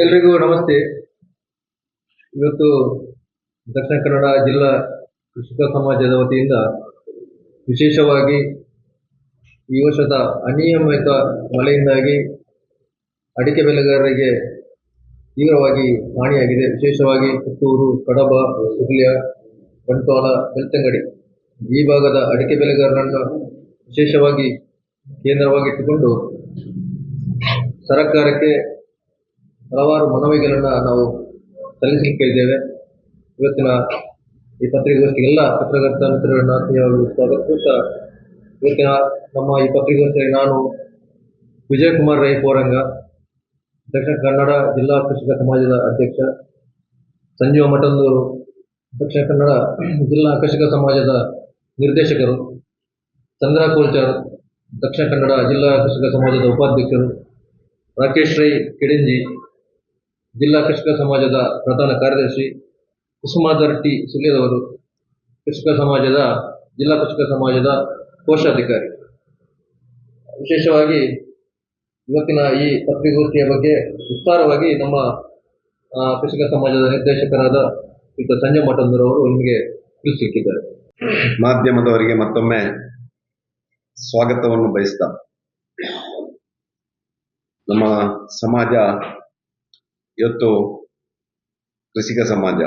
ಎಲ್ರಿಗೂ ನಮಸ್ತೆ. ಇವತ್ತು ದಕ್ಷಿಣ ಕನ್ನಡ ಜಿಲ್ಲಾ ಕೃಷಿಕ ಸಮಾಜದ ವತಿಯಿಂದ ವಿಶೇಷವಾಗಿ ಈ ವರ್ಷದ ಅನಿಯಮಿತ ಮಳೆಯಿಂದಾಗಿ ಅಡಿಕೆ ಬೆಳೆಗಾರರಿಗೆ ತೀವ್ರವಾಗಿ ಹಾನಿಯಾಗಿದೆ. ವಿಶೇಷವಾಗಿ ಪುತ್ತೂರು, ಕಡಬ, ಸುಳ್ಯ, ಬಂಟ್ವಾಳ, ಬೆಳ್ತಂಗಡಿ ಈ ಭಾಗದ ಅಡಿಕೆ ಬೆಳೆಗಾರರನ್ನು ವಿಶೇಷವಾಗಿ ಕೇಂದ್ರವಾಗಿಟ್ಟುಕೊಂಡು ಸರ್ಕಾರಕ್ಕೆ ಹಲವಾರು ಮನವಿಗಳನ್ನು ನಾವು ಸಲ್ಲಿಸಲಿಕ್ಕೆ ಇದ್ದೇವೆ. ಇವತ್ತಿನ ಈ ಪತ್ರಿಕಾಗೋಷ್ಠಿಗೆ ಎಲ್ಲ ಪತ್ರಕರ್ತ ಮಿತ್ರರನ್ನು ಆತ್ಮೀಯವಾಗಿ ಸ್ವಾಗತಿಸುತ್ತಾ, ಇವತ್ತಿನ ನಮ್ಮ ಈ ಪತ್ರಿಕಾಗೋಷ್ಠಿಯಲ್ಲಿ ನಾನು ವಿಜಯಕುಮಾರ್ ರೈ ಪೋರಂಗ, ದಕ್ಷಿಣ ಕನ್ನಡ ಜಿಲ್ಲಾ ಕೃಷಿಕ ಸಮಾಜದ ಅಧ್ಯಕ್ಷ, ಸಂಜೀವ ಮಠಂದೂರು, ದಕ್ಷಿಣ ಕನ್ನಡ ಜಿಲ್ಲಾ ಕೃಷಿಕ ಸಮಾಜದ ನಿರ್ದೇಶಕರು, ಚಂದ್ರ ಕೋಲ್ಚಾರ್, ದಕ್ಷಿಣ ಕನ್ನಡ ಜಿಲ್ಲಾ ಕೃಷಿಕ ಸಮಾಜದ ಉಪಾಧ್ಯಕ್ಷರು, ರಾಕೇಶ್ ರೈ ಕೆಡಿಂಜಿ, ಜಿಲ್ಲಾ ಕೃಷಿಕ ಸಮಾಜದ ಪ್ರಧಾನ ಕಾರ್ಯದರ್ಶಿ, ಕುಸುಮಾಧರ್ ಟಿ ಸುಳ್ಯದವರು, ಕೃಷಿಕ ಸಮಾಜದ ಜಿಲ್ಲಾ ಕೃಷಿಕ ಸಮಾಜದ ಕೋಶಾಧಿಕಾರಿ. ವಿಶೇಷವಾಗಿ ಇವತ್ತಿನ ಈ ಪತ್ರಿಕಾಗೋಷ್ಠಿಯ ಬಗ್ಗೆ ವಿಸ್ತಾರವಾಗಿ ನಮ್ಮ ಕೃಷಿಕ ಸಮಾಜದ ನಿರ್ದೇಶಕರಾದ ಸಂಜಯ್ ಮಠಂದೂರ್ ಅವರು ನಿಮಗೆ ತಿಳಿಸಲಿಕ್ಕಿದ್ದಾರೆ. ಮಾಧ್ಯಮದವರಿಗೆ ಮತ್ತೊಮ್ಮೆ ಸ್ವಾಗತವನ್ನು ಬಯಸ್ತಾ, ನಮ್ಮ ಸಮಾಜ ಇವತ್ತು ಕೃಷಿಕ ಸಮಾಜ.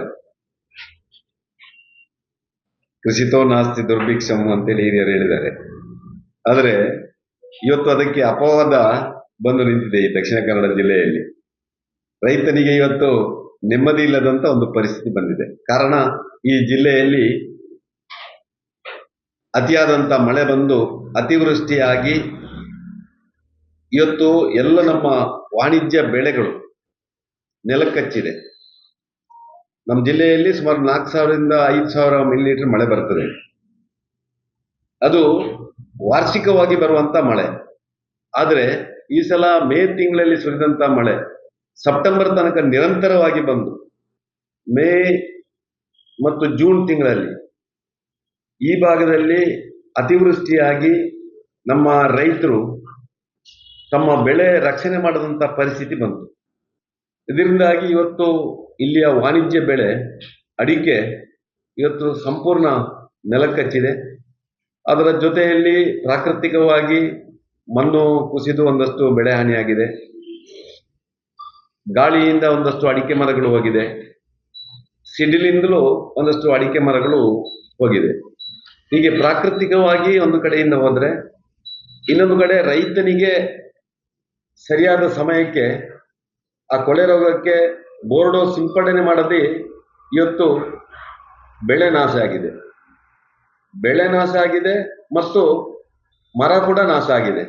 ಕೃಷಿತೋ ನಾಸ್ತಿ ದುರ್ಭಿಕ್ಷಂ ಅಂತೇಳಿ ಹಿರಿಯರು ಹೇಳಿದ್ದಾರೆ. ಆದರೆ ಇವತ್ತು ಅದಕ್ಕೆ ಅಪವಾದ ಬಂದು ನಿಂತಿದೆ ಈ ದಕ್ಷಿಣ ಕನ್ನಡ ಜಿಲ್ಲೆಯಲ್ಲಿ. ರೈತನಿಗೆ ಇವತ್ತು ನೆಮ್ಮದಿ ಇಲ್ಲದಂತ ಒಂದು ಪರಿಸ್ಥಿತಿ ಬಂದಿದೆ. ಕಾರಣ, ಈ ಜಿಲ್ಲೆಯಲ್ಲಿ ಅತಿಯಾದಂತ ಮಳೆ ಬಂದು ಅತಿವೃಷ್ಟಿಯಾಗಿ ಇವತ್ತು ಎಲ್ಲ ನಮ್ಮ ವಾಣಿಜ್ಯ ಬೆಳೆಗಳು ನೆಲಕ್ಕಚ್ಚಿದೆ. ನಮ್ಮ ಜಿಲ್ಲೆಯಲ್ಲಿ ಸುಮಾರು 4,000ರಿಂದ 5,000 ಮಿಲಿಮೀಟರ್ ಮಳೆ ಬರ್ತದೆ. ಅದು ವಾರ್ಷಿಕವಾಗಿ ಬರುವಂತ ಮಳೆ. ಆದರೆ ಈ ಸಲ ಮೇ ತಿಂಗಳಲ್ಲಿ ಸುರಿದಂತ ಮಳೆ ಸೆಪ್ಟೆಂಬರ್ ತನಕ ನಿರಂತರವಾಗಿ ಬಂದು ಮೇ ಮತ್ತು ಜೂನ್ ತಿಂಗಳಲ್ಲಿ ಈ ಭಾಗದಲ್ಲಿ ಅತಿವೃಷ್ಟಿಯಾಗಿ ನಮ್ಮ ರೈತರು ತಮ್ಮ ಬೆಳೆ ರಕ್ಷಣೆ ಮಾಡದಂತ ಪರಿಸ್ಥಿತಿ ಬಂತು. ಇದರಿಂದಾಗಿ ಇವತ್ತು ಇಲ್ಲಿಯ ವಾಣಿಜ್ಯ ಬೆಳೆ ಅಡಿಕೆ ಇವತ್ತು ಸಂಪೂರ್ಣ ನೆಲಕ್ಕಚ್ಚಿದೆ. ಅದರ ಜೊತೆಯಲ್ಲಿ ಪ್ರಾಕೃತಿಕವಾಗಿ ಮಣ್ಣು ಕುಸಿದು ಒಂದಷ್ಟು ಬೆಳೆ ಹಾನಿಯಾಗಿದೆ. ಗಾಳಿಯಿಂದ ಒಂದಷ್ಟು ಅಡಿಕೆ ಮರಗಳು ಹೋಗಿದೆ. ಸಿಡಿಲಿಂದಲೂ ಒಂದಷ್ಟು ಅಡಿಕೆ ಮರಗಳು ಹೋಗಿದೆ. ಹೀಗೆ ಪ್ರಾಕೃತಿಕವಾಗಿ ಒಂದು ಕಡೆಯಿಂದ ಹೋದ್ರೆ, ಇನ್ನೊಂದು ಕಡೆ ರೈತನಿಗೆ ಸರಿಯಾದ ಸಮಯಕ್ಕೆ ಆ ಕೊಳೆ ರೋಗಕ್ಕೆ ಬೋರ್ಡೋ ಸಿಂಪಡಣೆ ಮಾಡದೆ ಇವತ್ತು ಬೆಳೆ ನಾಶ ಆಗಿದೆ. ಬೆಳೆ ನಾಶ ಆಗಿದೆ ಮತ್ತು ಮರ ಕೂಡ ನಾಶ ಆಗಿದೆ.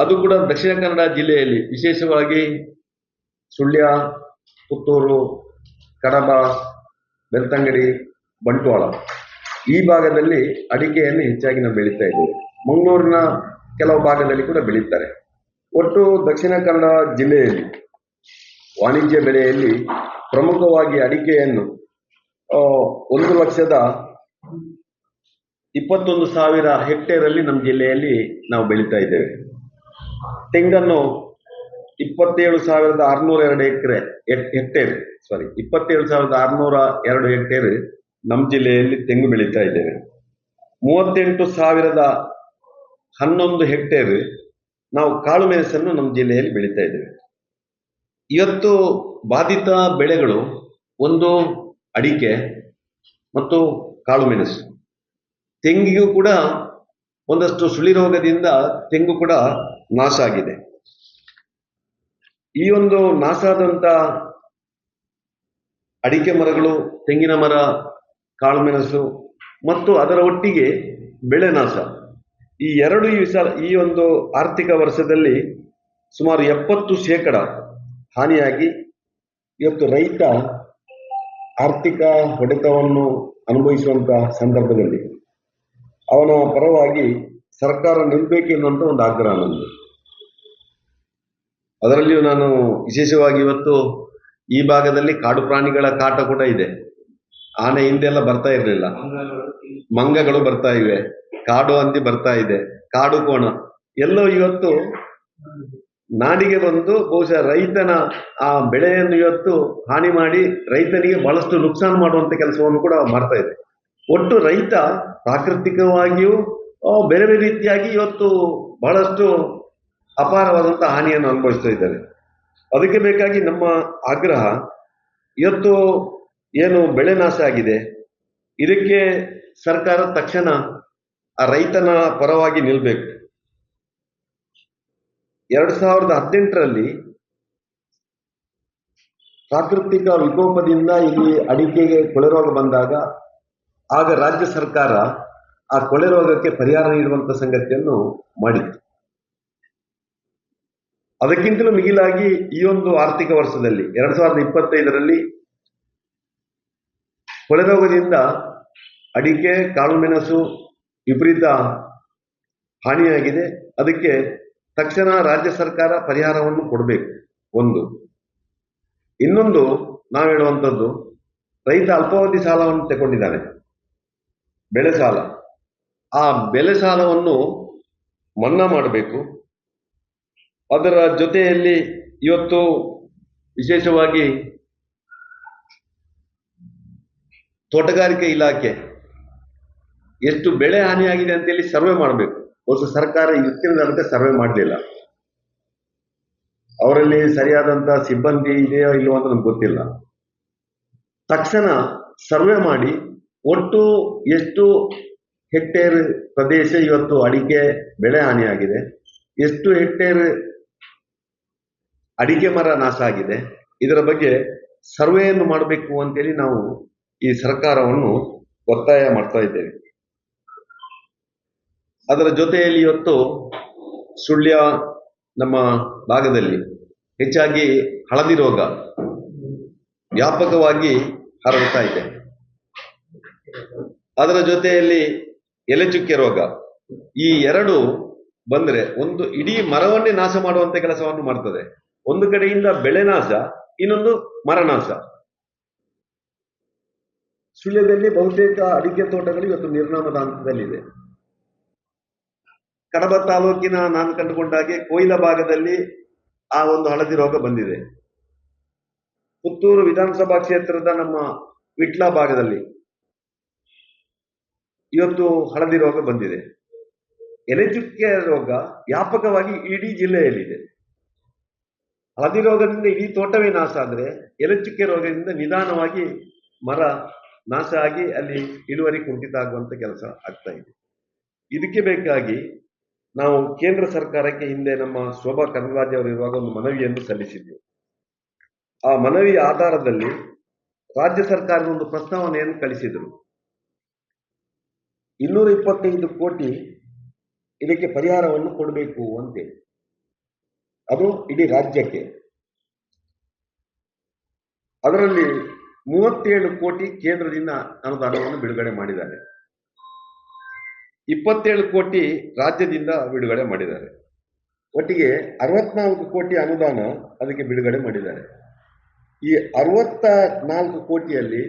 ಅದು ಕೂಡ ದಕ್ಷಿಣ ಕನ್ನಡ ಜಿಲ್ಲೆಯಲ್ಲಿ ವಿಶೇಷವಾಗಿ ಸುಳ್ಯ, ಪುತ್ತೂರು, ಕಡಬ, ಬೆಳ್ತಂಗಡಿ, ಬಂಟ್ವಾಳ ಈ ಭಾಗದಲ್ಲಿ ಅಡಿಕೆಯನ್ನು ಹೆಚ್ಚಾಗಿ ನಾವು ಬೆಳೀತಾ ಇದ್ದೇವೆ. ಮಂಗಳೂರಿನ ಕೆಲವು ಭಾಗದಲ್ಲಿ ಕೂಡ ಬೆಳೀತಾರೆ. ಒಟ್ಟು ದಕ್ಷಿಣ ಕನ್ನಡ ಜಿಲ್ಲೆಯಲ್ಲಿ ವಾಣಿಜ್ಯ ಬೆಳೆಯಲ್ಲಿ ಪ್ರಮುಖವಾಗಿ ಅಡಿಕೆಯನ್ನು 1,21,000 ಹೆಕ್ಟೇರ್ ಅಲ್ಲಿ ನಮ್ಮ ಜಿಲ್ಲೆಯಲ್ಲಿ ನಾವು ಬೆಳೀತಾ ಇದ್ದೇವೆ. ತೆಂಗನ್ನು 27,602 ಹೆಕ್ಟೇರ್ 27,602 ಹೆಕ್ಟೇರ್ ನಮ್ಮ ಜಿಲ್ಲೆಯಲ್ಲಿ ತೆಂಗು ಬೆಳೀತಾ ಇದ್ದೇವೆ. 38,011 ಹೆಕ್ಟೇರ್ ನಾವು ಕಾಳು ಮೆಣಸನ್ನು ನಮ್ಮ ಜಿಲ್ಲೆಯಲ್ಲಿ ಬೆಳೀತಾ ಇದ್ದೇವೆ. ಇವತ್ತು ಬಾಧಿತ ಬೆಳೆಗಳು ಒಂದು ಅಡಿಕೆ ಮತ್ತು ಕಾಳು ಮೆಣಸು. ತೆಂಗಿಗೂ ಕೂಡ ಒಂದಷ್ಟು ಸುಳಿ ರೋಗದಿಂದ ತೆಂಗು ಕೂಡ ನಾಶ ಆಗಿದೆ. ಈ ಒಂದು ನಾಶ ಆದಂತ ಅಡಿಕೆ ಮರಗಳು, ತೆಂಗಿನ ಮರ, ಕಾಳು ಮೆಣಸು ಮತ್ತು ಅದರ ಒಟ್ಟಿಗೆ ಬೆಳೆ ನಾಶ, ಈ ಎರಡು ಈ ಒಂದು ಆರ್ಥಿಕ ವರ್ಷದಲ್ಲಿ ಸುಮಾರು 70% ಹಾನಿಯಾಗಿ ಇವತ್ತು ರೈತ ಆರ್ಥಿಕ ಹೊಡೆತವನ್ನು ಅನುಭವಿಸುವಂತ ಸಂದರ್ಭದಲ್ಲಿ ಅವನ ಪರವಾಗಿ ಸರ್ಕಾರ ನಿಲ್ಬೇಕೆನ್ನುವಂತ ಒಂದು ಆಗ್ರಹ ನಂದು. ಅದರಲ್ಲಿಯೂ ನಾನು ವಿಶೇಷವಾಗಿ ಇವತ್ತು ಈ ಭಾಗದಲ್ಲಿ ಕಾಡು ಪ್ರಾಣಿಗಳ ಕಾಟ ಕೂಡ ಇದೆ. ಆನೆ ಹಿಂದೆಲ್ಲ ಬರ್ತಾ ಇರಲಿಲ್ಲ, ಮಂಗಗಳು ಬರ್ತಾ ಇವೆ, ಕಾಡು ಹಂದಿ ಬರ್ತಾ ಇದೆ, ಕಾಡು ಕೋಣ ಎಲ್ಲೋ ಇವತ್ತು ನಾಡಿಗೆ ಬಂದು ಬಹುಶಃ ರೈತನ ಆ ಬೆಳೆಯನ್ನು ಇವತ್ತು ಹಾನಿ ಮಾಡಿ ರೈತನಿಗೆ ಬಹಳಷ್ಟು ನುಕ್ಸಾನ್ ಮಾಡುವಂತ ಕೆಲಸವನ್ನು ಕೂಡ ಮಾಡ್ತಾ ಇದೆ. ಒಟ್ಟು ರೈತ ಪ್ರಾಕೃತಿಕವಾಗಿಯೂ ಬೇರೆ ಬೇರೆ ರೀತಿಯಾಗಿ ಇವತ್ತು ಬಹಳಷ್ಟು ಅಪಾರವಾದಂತಹ ಹಾನಿಯನ್ನು ಅನುಭವಿಸ್ತಾ ಇದ್ದಾರೆ. ಅದಕ್ಕೆ ಬೇಕಾಗಿ ನಮ್ಮ ಆಗ್ರಹ, ಇವತ್ತು ಏನು ಬೆಳೆ ನಾಶ ಆಗಿದೆ, ಇದಕ್ಕೆ ಸರ್ಕಾರ ತಕ್ಷಣ ಆ ರೈತನ ಪರವಾಗಿ ನಿಲ್ಬೇಕು. 2018ರಲ್ಲಿ ಪ್ರಾಕೃತಿಕ ವಿಕೋಪದಿಂದ ಇಲ್ಲಿ ಅಡಿಕೆಗೆ ಕೊಳೆ ರೋಗ ಬಂದಾಗ ಆಗ ರಾಜ್ಯ ಸರ್ಕಾರ ಆ ಕೊಳೆ ರೋಗಕ್ಕೆ ಪರಿಹಾರ ನೀಡುವಂತ ಸಂಗತಿಯನ್ನು ಮಾಡಿತ್ತು. ಅದಕ್ಕಿಂತಲೂ ಮಿಗಿಲಾಗಿ ಈ ಒಂದು ಆರ್ಥಿಕ ವರ್ಷದಲ್ಲಿ 2025ರಲ್ಲಿ ಕೊಳೆ ರೋಗದಿಂದ ಅಡಿಕೆ, ಕಾಳುಮೆಣಸು ವಿಪರೀತ ಹಾನಿಯಾಗಿದೆ. ಅದಕ್ಕೆ ತಕ್ಷಣ ರಾಜ್ಯ ಸರ್ಕಾರ ಪರಿಹಾರವನ್ನು ಕೊಡಬೇಕು. ಒಂದು. ಇನ್ನೊಂದು, ನಾವು ಹೇಳುವಂಥದ್ದು, ರೈತ ಅಲ್ಪಾವಧಿ ಸಾಲವನ್ನು ತಗೊಂಡಿದ್ದಾನೆ, ಬೆಳೆ ಸಾಲ. ಆ ಬೆಳೆ ಸಾಲವನ್ನು ಮನ್ನಾ ಮಾಡಬೇಕು. ಅದರ ಜೊತೆಯಲ್ಲಿ ಇವತ್ತು ವಿಶೇಷವಾಗಿ ತೋಟಗಾರಿಕೆ ಇಲಾಖೆ ಎಷ್ಟು ಬೆಳೆ ಹಾನಿಯಾಗಿದೆ ಅಂತೇಳಿ ಸರ್ವೆ ಮಾಡಬೇಕು. ಬಹುಶಃ ಸರ್ಕಾರ ಇವತ್ತಿನ ಸರ್ವೆ ಮಾಡಲಿಲ್ಲ. ಅವರಲ್ಲಿ ಸರಿಯಾದಂತ ಸಿಬ್ಬಂದಿ ಇದೆಯೋ ಇಲ್ಲವೋ ಅಂತ ನಮ್ಗೆ ಗೊತ್ತಿಲ್ಲ. ತಕ್ಷಣ ಸರ್ವೆ ಮಾಡಿ ಒಟ್ಟು ಎಷ್ಟು ಹೆಕ್ಟೇರ್ ಪ್ರದೇಶ ಇವತ್ತು ಅಡಿಕೆ ಬೆಳೆ ಹಾನಿಯಾಗಿದೆ, ಎಷ್ಟು ಹೆಕ್ಟೇರ್ ಅಡಿಕೆ ಮರ ನಾಶ ಆಗಿದೆ, ಇದರ ಬಗ್ಗೆ ಸರ್ವೆಯನ್ನು ಮಾಡಬೇಕು ಅಂತೇಳಿ ನಾವು ಈ ಸರ್ಕಾರವನ್ನು ಒತ್ತಾಯ ಮಾಡ್ತಾ ಇದ್ದೇವೆ. ಅದರ ಜೊತೆಯಲ್ಲಿ ಇವತ್ತು ಸುಳ್ಯ ನಮ್ಮ ಭಾಗದಲ್ಲಿ ಹೆಚ್ಚಾಗಿ ಹಳದಿ ರೋಗ ವ್ಯಾಪಕವಾಗಿ ಹರಡ್ತಾ ಇದೆ. ಅದರ ಜೊತೆಯಲ್ಲಿ ಎಲೆಚುಕ್ಕೆ ರೋಗ. ಈ ಎರಡು ಬಂದ್ರೆ ಒಂದು ಇಡೀ ಮರವನ್ನೇ ನಾಶ ಮಾಡುವಂತ ಕೆಲಸವನ್ನು ಮಾಡ್ತದೆ. ಒಂದು ಕಡೆಯಿಂದ ಬೆಳೆ ನಾಶ, ಇನ್ನೊಂದು ಮರ ನಾಶ. ಸುಳ್ಯದಲ್ಲಿ ಬಹುತೇಕ ಅಡಿಕೆ ತೋಟಗಳು ಇವತ್ತು ನಿರ್ನಾಮದ ಹಂತದಲ್ಲಿದೆ. ಕಡಬ ತಾಲೂಕಿನ ನಾನು ಕಂಡುಕೊಂಡಾಗೆ ಕೊಯ್ಲ ಭಾಗದಲ್ಲಿ ಆ ಒಂದು ಹಳದಿ ರೋಗ ಬಂದಿದೆ. ಪುತ್ತೂರು ವಿಧಾನಸಭಾ ಕ್ಷೇತ್ರದ ನಮ್ಮ ವಿಟ್ಲ ಭಾಗದಲ್ಲಿ ಇವತ್ತು ಹಳದಿ ರೋಗ ಬಂದಿದೆ. ಎಲೆಚುಕ್ಕೆ ರೋಗ ವ್ಯಾಪಕವಾಗಿ ಇಡೀ ಜಿಲ್ಲೆಯಲ್ಲಿದೆ. ಹಳದಿ ರೋಗದಿಂದ ಇಡೀ ತೋಟವೇ ನಾಶ ಆದ್ರೆ, ಎಲೆಚುಕ್ಕೆ ರೋಗದಿಂದ ನಿಧಾನವಾಗಿ ಮರ ನಾಶ ಆಗಿ ಅಲ್ಲಿ ಇಳುವರಿ ಕುಂಠಿತ ಆಗುವಂತ ಕೆಲಸ ಆಗ್ತಾ ಇದೆ. ಇದಕ್ಕೆ ಬೇಕಾಗಿ ನಾವು ಕೇಂದ್ರ ಸರ್ಕಾರಕ್ಕೆ ಹಿಂದೆ ನಮ್ಮ ಶೋಭಾ ಕರಂದ್ಲಾಜೆ ಅವರು ಇರುವಾಗ ಒಂದು ಮನವಿಯನ್ನು ಸಲ್ಲಿಸಿದ್ವಿ. ಆ ಮನವಿಯ ಆಧಾರದಲ್ಲಿ ರಾಜ್ಯ ಸರ್ಕಾರದ ಒಂದು ಪ್ರಸ್ತಾವನೆಯನ್ನು ಕಳಿಸಿದರು. 225 ಕೋಟಿ ಇದಕ್ಕೆ ಪರಿಹಾರವನ್ನು ಕೊಡಬೇಕು ಅಂತೇಳಿ, ಅದು ಇಡೀ ರಾಜ್ಯಕ್ಕೆ. ಅದರಲ್ಲಿ 37 ಕೋಟಿ ಕೇಂದ್ರದಿಂದ ಅನುದಾನವನ್ನು ಬಿಡುಗಡೆ ಮಾಡಿದ್ದಾರೆ, 27 ಕೋಟಿ ರಾಜ್ಯದಿಂದ ಬಿಡುಗಡೆ ಮಾಡಿದ್ದಾರೆ. ಒಟ್ಟಿಗೆ 64 ಕೋಟಿ ಅನುದಾನ ಅದಕ್ಕೆ ಬಿಡುಗಡೆ ಮಾಡಿದ್ದಾರೆ. ಈ 64 ಕೋಟಿಯಲ್ಲಿ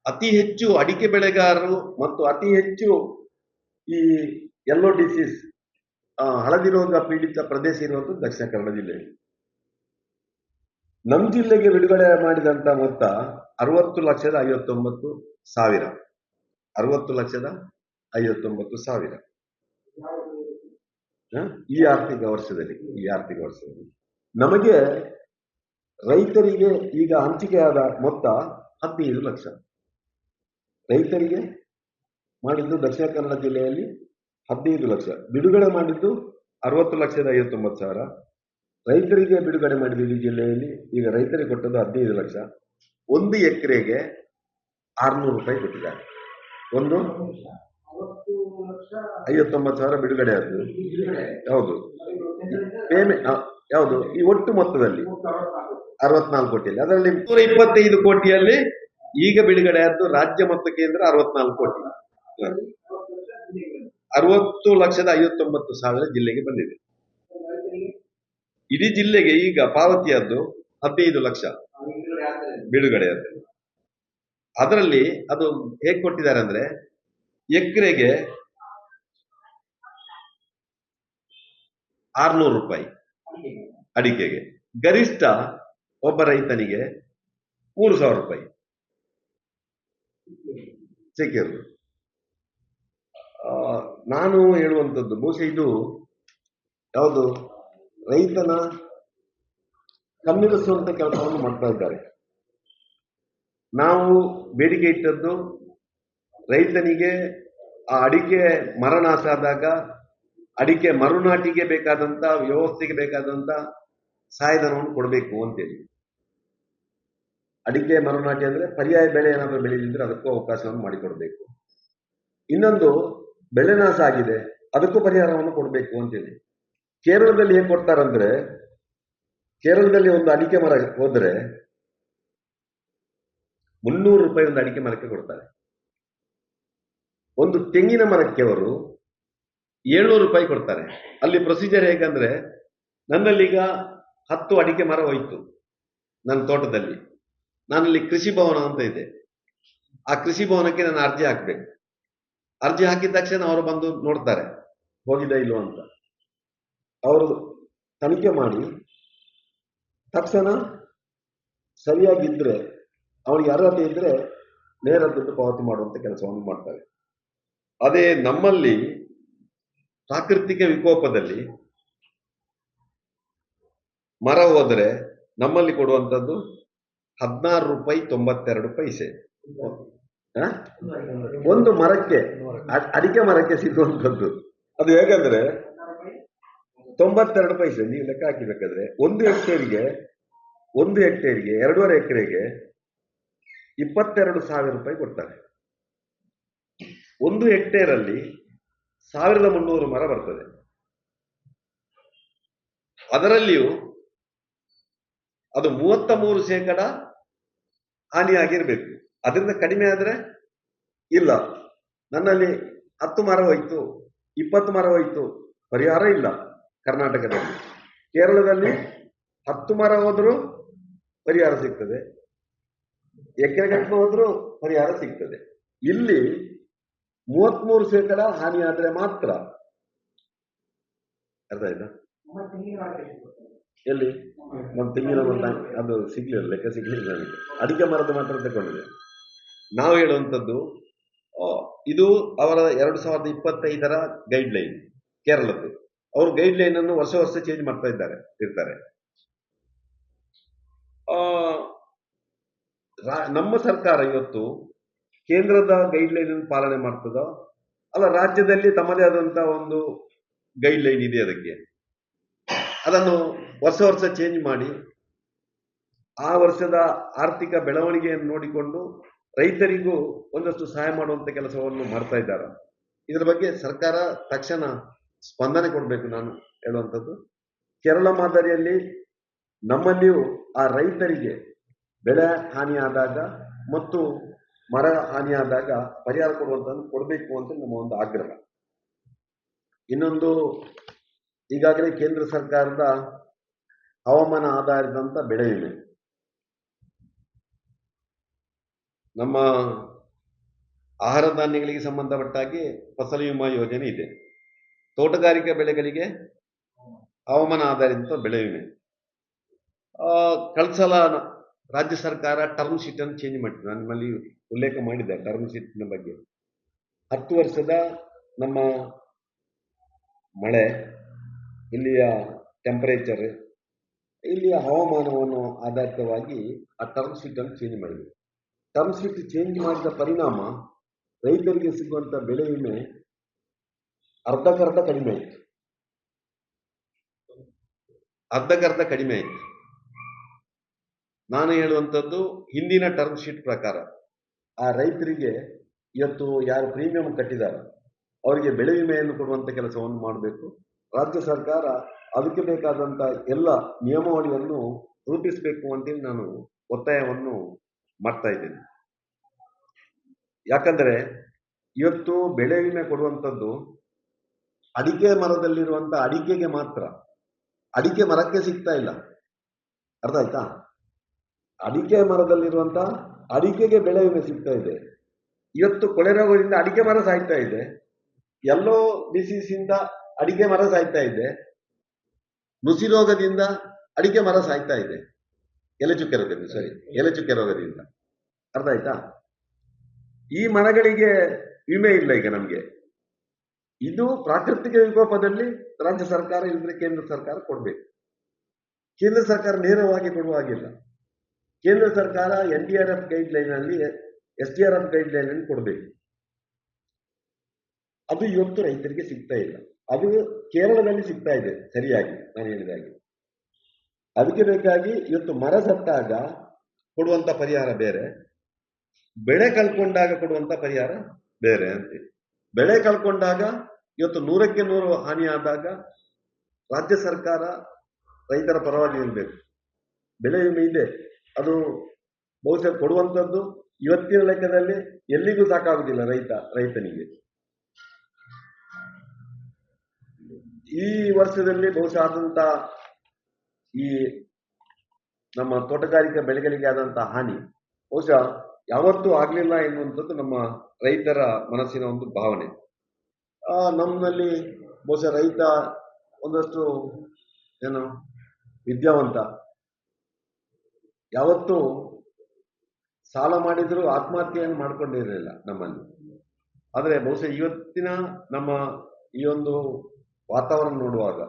ಅತಿ ಹೆಚ್ಚು ಅಡಿಕೆ ಬೆಳೆಗಾರರು ಮತ್ತು ಅತಿ ಹೆಚ್ಚು ಈ ಯೆಲ್ಲೋ ಡಿಸೀಸ್ ಹಳದಿ ರೋಗ ಪೀಡಿತ ಪ್ರದೇಶ ಇರುವಂತದ್ದು ದಕ್ಷಿಣ ಕನ್ನಡ ಜಿಲ್ಲೆಯಲ್ಲಿ. ನಮ್ಮ ಜಿಲ್ಲೆಗೆ ಬಿಡುಗಡೆ ಮಾಡಿದಂತ ಮೊತ್ತ 60,59,000. 60,59,000 ಈ ಆರ್ಥಿಕ ವರ್ಷದಲ್ಲಿ. ನಮಗೆ ರೈತರಿಗೆ ಈಗ ಹಂಚಿಕೆಯಾದ ಮೊತ್ತ 15 ಲಕ್ಷ. ರೈತರಿಗೆ ಮಾಡಿದ್ದು ದಕ್ಷಿಣ ಕನ್ನಡ ಜಿಲ್ಲೆಯಲ್ಲಿ 15 ಲಕ್ಷ, ಬಿಡುಗಡೆ ಮಾಡಿದ್ದು 60,59,000. ರೈತರಿಗೆ ಬಿಡುಗಡೆ ಮಾಡಿದ್ದು ಈ ಜಿಲ್ಲೆಯಲ್ಲಿ ಈಗ ರೈತರಿಗೆ ಕೊಟ್ಟದ್ದು 15 ಲಕ್ಷ. 1 ಎಕರೆಗೆ 600 ರೂಪಾಯಿ ಕೊಟ್ಟಿದ್ದಾರೆ. 59,000 ಬಿಡುಗಡೆ ಆದ್ದು. ಹೌದು, ಪೇಮೆಂಟ್ ಯಾವುದು ಈ ಒಟ್ಟು ಮೊತ್ತದಲ್ಲಿ 64 ಕೋಟಿಯಲ್ಲಿ, ಅದರಲ್ಲಿ 125 ಕೋಟಿಯಲ್ಲಿ ಈಗ ಬಿಡುಗಡೆ ಆದ್ದು ರಾಜ್ಯ ಮತ್ತು ಕೇಂದ್ರ 64 ಕೋಟಿ. 60,59,000 ಜಿಲ್ಲೆಗೆ ಬಂದಿದೆ. ಇಡೀ ಜಿಲ್ಲೆಗೆ ಈಗ ಪಾವತಿಯಾದ್ದು 15 ಲಕ್ಷ ಬಿಡುಗಡೆ ಆದ್ದು. ಅದರಲ್ಲಿ ಅದು ಹೇಗೆ ಕೊಟ್ಟಿದ್ದಾರೆ ಅಂದ್ರೆ, ಎಕರೆಗೆ 600 ರೂಪಾಯಿ ಅಡಿಕೆಗೆ. ಗರಿಷ್ಠ ಒಬ್ಬ ರೈತನಿಗೆ 3000 ರೂಪಾಯಿ ಸಿಕ್ಕಿರೋದು. ನಾನು ಹೇಳುವಂಥದ್ದು ಬಹುಶಃ ಇದು ಯಾವುದು ರೈತನ ಕಣ್ಣಿರಿಸುವಂತ ಕೆಲಸವನ್ನು ಮಾಡ್ತಾ ಇದ್ದಾರೆ. ನಾವು ಬೇಡಿಕೆ ಇಟ್ಟದ್ದು ರೈತನಿಗೆ ಆ ಅಡಿಕೆ ಮರ ನಾಶ ಆದಾಗ ಅಡಿಕೆ ಮರುನಾಟಿಗೆ ಬೇಕಾದಂತ ವ್ಯವಸ್ಥೆಗೆ ಬೇಕಾದಂತ ಸಹಾಯಧನವನ್ನು ಕೊಡಬೇಕು ಅಂತೇಳಿ. ಅಡಿಕೆ ಮರುನಾಟಿ ಅಂದ್ರೆ ಪರ್ಯಾಯ ಬೆಳೆ ಏನಾದರೂ ಬೆಳೆದಿದ್ರೆ ಅದಕ್ಕೂ ಅವಕಾಶವನ್ನು ಮಾಡಿಕೊಡ್ಬೇಕು. ಇನ್ನೊಂದು ಬೆಳೆ ನಾಶ ಆಗಿದೆ ಅದಕ್ಕೂ ಪರಿಹಾರವನ್ನು ಕೊಡಬೇಕು ಅಂತೇಳಿ. ಕೇರಳದಲ್ಲಿ ಏನ್ ಕೊಡ್ತಾರಂದ್ರೆ, ಕೇರಳದಲ್ಲಿ ಒಂದು ಅಡಿಕೆ ಮರ ಹೋದ್ರೆ 300 ರೂಪಾಯಿ ಒಂದು ಅಡಿಕೆ ಮರಕ್ಕೆ ಕೊಡ್ತಾರೆ. ಒಂದು ತೆಂಗಿನ ಮರಕ್ಕೆ ಅವರು 700 ರೂಪಾಯಿ ಕೊಡ್ತಾರೆ. ಅಲ್ಲಿ ಪ್ರೊಸೀಜರ್ ಹೇಗಂದ್ರೆ, ನನ್ನಲ್ಲೀಗ 10 ಅಡಿಕೆ ಮರ ಹೋಯ್ತು ನನ್ನ ತೋಟದಲ್ಲಿ. ನಾನಲ್ಲಿ ಕೃಷಿ ಭವನ ಅಂತ ಇದೆ. ಆ ಕೃಷಿ ಭವನಕ್ಕೆ ನಾನು ಅರ್ಜಿ ಹಾಕ್ಬೇಕು. ಅರ್ಜಿ ಹಾಕಿದ ತಕ್ಷಣ ಅವರು ಬಂದು ನೋಡ್ತಾರೆ ಹೋಗಿದೆ ಇಲ್ವೋ ಅಂತ. ಅವರು ತನಿಖೆ ಮಾಡಿ ತಕ್ಷಣ ಸರಿಯಾಗಿದ್ರೆ, ಅವನಿಗೆ ಅರ್ಹತೆ ಇದ್ರೆ ನೇರ ದುಡ್ಡು ಪಾವತಿ ಮಾಡುವಂತ ಕೆಲಸವನ್ನು ಮಾಡ್ತಾರೆ. ಅದೇ ನಮ್ಮಲ್ಲಿ ಪ್ರಾಕೃತಿಕ ವಿಕೋಪದಲ್ಲಿ ಮರ ಹೋದ್ರೆ ನಮ್ಮಲ್ಲಿ ಕೊಡುವಂಥದ್ದು 16 ರೂಪಾಯಿ 92 ಪೈಸೆ ಒಂದು ಮರಕ್ಕೆ, ಅಡಿಕೆ ಮರಕ್ಕೆ ಸಿಗುವಂಥದ್ದು. ಅದು ಹೇಗಂದ್ರೆ 92 ಪೈಸೆ ನೀವು ಲೆಕ್ಕ ಹಾಕಿಬೇಕಾದ್ರೆ ಒಂದು ಹೆಕ್ಟೇರ್ಗೆ 2.5 ಎಕರೆಗೆ 22,000 ರೂಪಾಯಿ ಕೊಡ್ತಾರೆ. ಒಂದು ಹೆಕ್ಟೇರ್ ಅಲ್ಲಿ 1300 ಮರ ಬರ್ತದೆ. ಅದರಲ್ಲಿಯೂ ಅದು 33% ಹಾನಿಯಾಗಿರ್ಬೇಕು. ಅದರಿಂದ ಕಡಿಮೆ ಆದ್ರೆ ಇಲ್ಲ. ನನ್ನಲ್ಲಿ 10 ಮರ ಹೋಯ್ತು, 20 ಮರ ಹೋಯ್ತು, ಪರಿಹಾರ ಇಲ್ಲ. ಕರ್ನಾಟಕದಲ್ಲಿ, ಕೇರಳದಲ್ಲಿ 10 ಮರ ಹೋದ್ರೂ ಪರಿಹಾರ ಸಿಗ್ತದೆ, ಎಕರೆಗಟ್ಟಲೆ ಹೋದ್ರೂ ಪರಿಹಾರ ಸಿಗ್ತದೆ. ಇಲ್ಲಿ 33% ಹಾನಿ ಆದ್ರೆ ಮಾತ್ರ. ಅರ್ಥ ಆಯ್ತಾ? ಎಲ್ಲಿ ನಮ್ಮ ತೆಂಗಿನ ಅದು ಸಿಗ್ಲಿಲ್ಲ, ಲೆಕ್ಕ ಸಿಗ್ಲಿಲ್ಲ ನನಗೆ. ಅಡಿಕೆ ಮರದ ಮಾತ್ರ ತಗೊಂಡಿದೆ. ನಾವು ಹೇಳುವಂಥದ್ದು ಇದು ಅವರ 2025ರ ಗೈಡ್ ಲೈನ್ ಕೇರಳದ್ದು. ಅವರು ಗೈಡ್ ಲೈನ್ ಅನ್ನು ವರ್ಷ ಚೇಂಜ್ ಮಾಡ್ತಾ ಇರ್ತಾರೆ. ನಮ್ಮ ಸರ್ಕಾರ ಇವತ್ತು ಕೇಂದ್ರದ ಗೈಡ್ ಲೈನ್ ಅನ್ನು ಪಾಲನೆ ಮಾಡ್ತದೋ ಅಲ್ಲ, ರಾಜ್ಯದಲ್ಲಿ ತಮ್ಮದೇ ಆದಂತ ಒಂದು ಗೈಡ್ ಲೈನ್ ಇದೆ. ಅದಕ್ಕೆ ಅದನ್ನು ವರ್ಷ ಚೇಂಜ್ ಮಾಡಿ ಆ ವರ್ಷದ ಆರ್ಥಿಕ ಬೆಳವಣಿಗೆಯನ್ನು ನೋಡಿಕೊಂಡು ರೈತರಿಗೂ ಒಂದಷ್ಟು ಸಹಾಯ ಮಾಡುವಂತ ಕೆಲಸವನ್ನು ಮಾಡ್ತಾ ಇದ್ದಾರೆ. ಇದರ ಬಗ್ಗೆ ಸರ್ಕಾರ ತಕ್ಷಣ ಸ್ಪಂದನೆ ಕೊಡಬೇಕು. ನಾನು ಹೇಳುವಂಥದ್ದು ಕೇರಳ ಮಾದರಿಯಲ್ಲಿ ನಮ್ಮಲ್ಲಿಯೂ ಆ ರೈತರಿಗೆ ಬೆಳೆ ಹಾನಿಯಾದಾಗ ಮತ್ತು ಮರ ಹಾನಿಯಾದಾಗ ಪರಿಹಾರ ಕೊಡಬೇಕು ಅಂತ ನಮ್ಮ ಒಂದು ಆಗ್ರಹ. ಇನ್ನೊಂದು, ಈಗಾಗಲೇ ಕೇಂದ್ರ ಸರ್ಕಾರದ ಹವಾಮಾನ ಆಧಾರಿತಂತ ಬೆಳೆ ವಿಮೆ, ನಮ್ಮ ಆಹಾರ ಧಾನ್ಯಗಳಿಗೆ ಸಂಬಂಧಪಟ್ಟಾಗಿ ಫಸಲು ವಿಮಾ ಯೋಜನೆ ಇದೆ. ತೋಟಗಾರಿಕಾ ಬೆಳೆಗಳಿಗೆ ಹವಾಮಾನ ಆಧಾರಿತ ಬೆಳೆ ವಿಮೆ. ಕಳೆದ ಸಲ ರಾಜ್ಯ ಸರ್ಕಾರ ಟರ್ಮ್ ಶೀಟ್ ಅನ್ನು ಚೇಂಜ್ ಮಾಡಿದೆ. ನಾನು ನಿಮ್ಮಲ್ಲಿ ಉಲ್ಲೇಖ ಮಾಡಿದ್ದೆ ಟರ್ಮ್ ಶೀಟ್ನ ಬಗ್ಗೆ. 10 ವರ್ಷದ ನಮ್ಮ ಮಳೆ, ಇಲ್ಲಿಯ ಟೆಂಪರೇಚರ್, ಇಲ್ಲಿಯ ಹವಾಮಾನವನ್ನು ಆಧಾರಿತವಾಗಿ ಆ ಟರ್ಮ್ ಶೀಟ್ ಅನ್ನು ಚೇಂಜ್ ಮಾಡಿದೆ. ಟರ್ಮ್ ಶೀಟ್ ಚೇಂಜ್ ಮಾಡಿದ ಪರಿಣಾಮ ರೈತರಿಗೆ ಸಿಗುವಂತ ಬೆಳೆ ವಿಮೆ ಅರ್ಧಕ್ಕರ್ಧ ಕಡಿಮೆ ಆಯ್ತು. ನಾನು ಹೇಳುವಂಥದ್ದು ಹಿಂದಿನ ಟರ್ಮ್ ಶೀಟ್ ಪ್ರಕಾರ ಆ ರೈತರಿಗೆ ಇವತ್ತು ಯಾರು ಪ್ರೀಮಿಯಂ ಕಟ್ಟಿದ್ದಾರೆ ಅವರಿಗೆ ಬೆಳೆ ವಿಮೆಯನ್ನು ಕೊಡುವಂತ ಕೆಲಸವನ್ನು ಮಾಡಬೇಕು. ರಾಜ್ಯ ಸರ್ಕಾರ ಅದಕ್ಕೆ ಬೇಕಾದಂತ ಎಲ್ಲ ನಿಯಮಾವಳಿಯನ್ನು ರೂಪಿಸಬೇಕು ಅಂತೇಳಿ ನಾನು ಒತ್ತಾಯವನ್ನು ಮಾಡ್ತಾ ಇದ್ದೇನೆ. ಯಾಕಂದ್ರೆ ಇವತ್ತು ಬೆಳೆ ವಿಮೆ ಕೊಡುವಂಥದ್ದು ಅಡಿಕೆ ಮರದಲ್ಲಿರುವಂತ ಅಡಿಕೆಗೆ ಮಾತ್ರ, ಅಡಿಕೆ ಮರಕ್ಕೆ ಸಿಗ್ತಾ ಇಲ್ಲ. ಅರ್ಥ ಆಯ್ತಾ? ಅಡಿಕೆ ಮರದಲ್ಲಿರುವಂತ ಅಡಿಕೆಗೆ ಬೆಳೆ ವಿಮೆ ಸಿಗ್ತಾ ಇದೆ. ಇವತ್ತು ಕೊಳೆ ರೋಗದಿಂದ ಅಡಿಕೆ ಮರ ಸಾಯ್ತಾ ಇದೆ, ಎಲ್ಲೋ ಡಿಸೀಸ್ ಇಂದ ಅಡಿಕೆ ಮರ ಸಾಯ್ತಾ ಇದೆ. ನುಸಿ ರೋಗದಿಂದ ಅಡಿಕೆ ಮರ ಸಾಯ್ತಾ ಇದೆ. ಎಲೆಚುಕ್ಕೆ ರೋಗದಿಂದ, ಎಲೆಚುಕ್ಕೆ ರೋಗದಿಂದ. ಅರ್ಥ ಆಯ್ತಾ? ಈ ಮರಗಳಿಗೆ ವಿಮೆ ಇಲ್ಲ ಈಗ ನಮ್ಗೆ. ಇದು ಪ್ರಾಕೃತಿಕ ವಿಕೋಪದಲ್ಲಿ ರಾಜ್ಯ ಸರ್ಕಾರ ಇಲ್ಲದ್ರೆ ಕೇಂದ್ರ ಸರ್ಕಾರ ಕೊಡ್ಬೇಕು. ಕೇಂದ್ರ ಸರ್ಕಾರ ನೇರವಾಗಿ ಕೊಡುವ ಹಾಗಿಲ್ಲ. ಕೇಂದ್ರ ಸರ್ಕಾರ NDRF ಗೈಡ್ಲೈನ್ ಅಲ್ಲಿ SDRF ಗೈಡ್ಲೈನ್ ಅಲ್ಲಿ ಕೊಡಬೇಕು. ಅದು ಇವತ್ತು ರೈತರಿಗೆ ಸಿಗ್ತಾ ಇಲ್ಲ. ಅದು ಕೇರಳದಲ್ಲಿ ಸಿಗ್ತಾ ಇದೆ ಸರಿಯಾಗಿ, ನಾನು ಹೇಳಿದ ಹಾಗೆ. ಅದಕ್ಕೆ ಬೇಕಾಗಿ ಇವತ್ತು ಮರ ಸತ್ತಾಗ ಕೊಡುವಂತ ಪರಿಹಾರ ಬೇರೆ, ಬೆಳೆ ಕಳ್ಕೊಂಡಾಗ ಕೊಡುವಂತ ಪರಿಹಾರ ಬೇರೆ ಅಂತೇಳಿ. ಬೆಳೆ ಕಳ್ಕೊಂಡಾಗ ಇವತ್ತು 100ಕ್ಕೆ 100 ಹಾನಿ ಆದಾಗ ರಾಜ್ಯ ಸರ್ಕಾರ ರೈತರ ಪರವಾಗಿ ನಿಲ್ಬೇಕು. ಬೆಳೆ ವಿಮೆ ಇದೆ, ಅದು ಬಹುಶಃ ಕೊಡುವಂಥದ್ದು ಇವತ್ತಿನ ಲೆಕ್ಕದಲ್ಲಿ ಎಲ್ಲಿಗೂ ಸಾಕಾಗುದಿಲ್ಲ ರೈತನಿಗೆ. ಈ ವರ್ಷದಲ್ಲಿ ಬಹುಶಃ ಆದಂತ ಈ ನಮ್ಮ ತೋಟಗಾರಿಕಾ ಬೆಳೆಗಳಿಗೆ ಆದಂತ ಹಾನಿ ಬಹುಶಃ ಯಾವತ್ತೂ ಆಗ್ಲಿಲ್ಲ ಎನ್ನುವಂಥದ್ದು ನಮ್ಮ ರೈತರ ಮನಸ್ಸಿನ ಒಂದು ಭಾವನೆ. ನಮ್ಮಲ್ಲಿ ಬಹುಶಃ ರೈತ ಒಂದಷ್ಟು ಏನು ವಿದ್ಯಾವಂತ, ಯಾವತ್ತೂ ಸಾಲ ಮಾಡಿದ್ರು ಆತ್ಮಹತ್ಯೆಯನ್ನು ಮಾಡ್ಕೊಂಡಿರಲಿಲ್ಲ ನಮ್ಮಲ್ಲಿ. ಆದರೆ ಬಹುಶಃ ಇವತ್ತಿನ ನಮ್ಮ ಈ ಒಂದು ವಾತಾವರಣ ನೋಡುವಾಗ,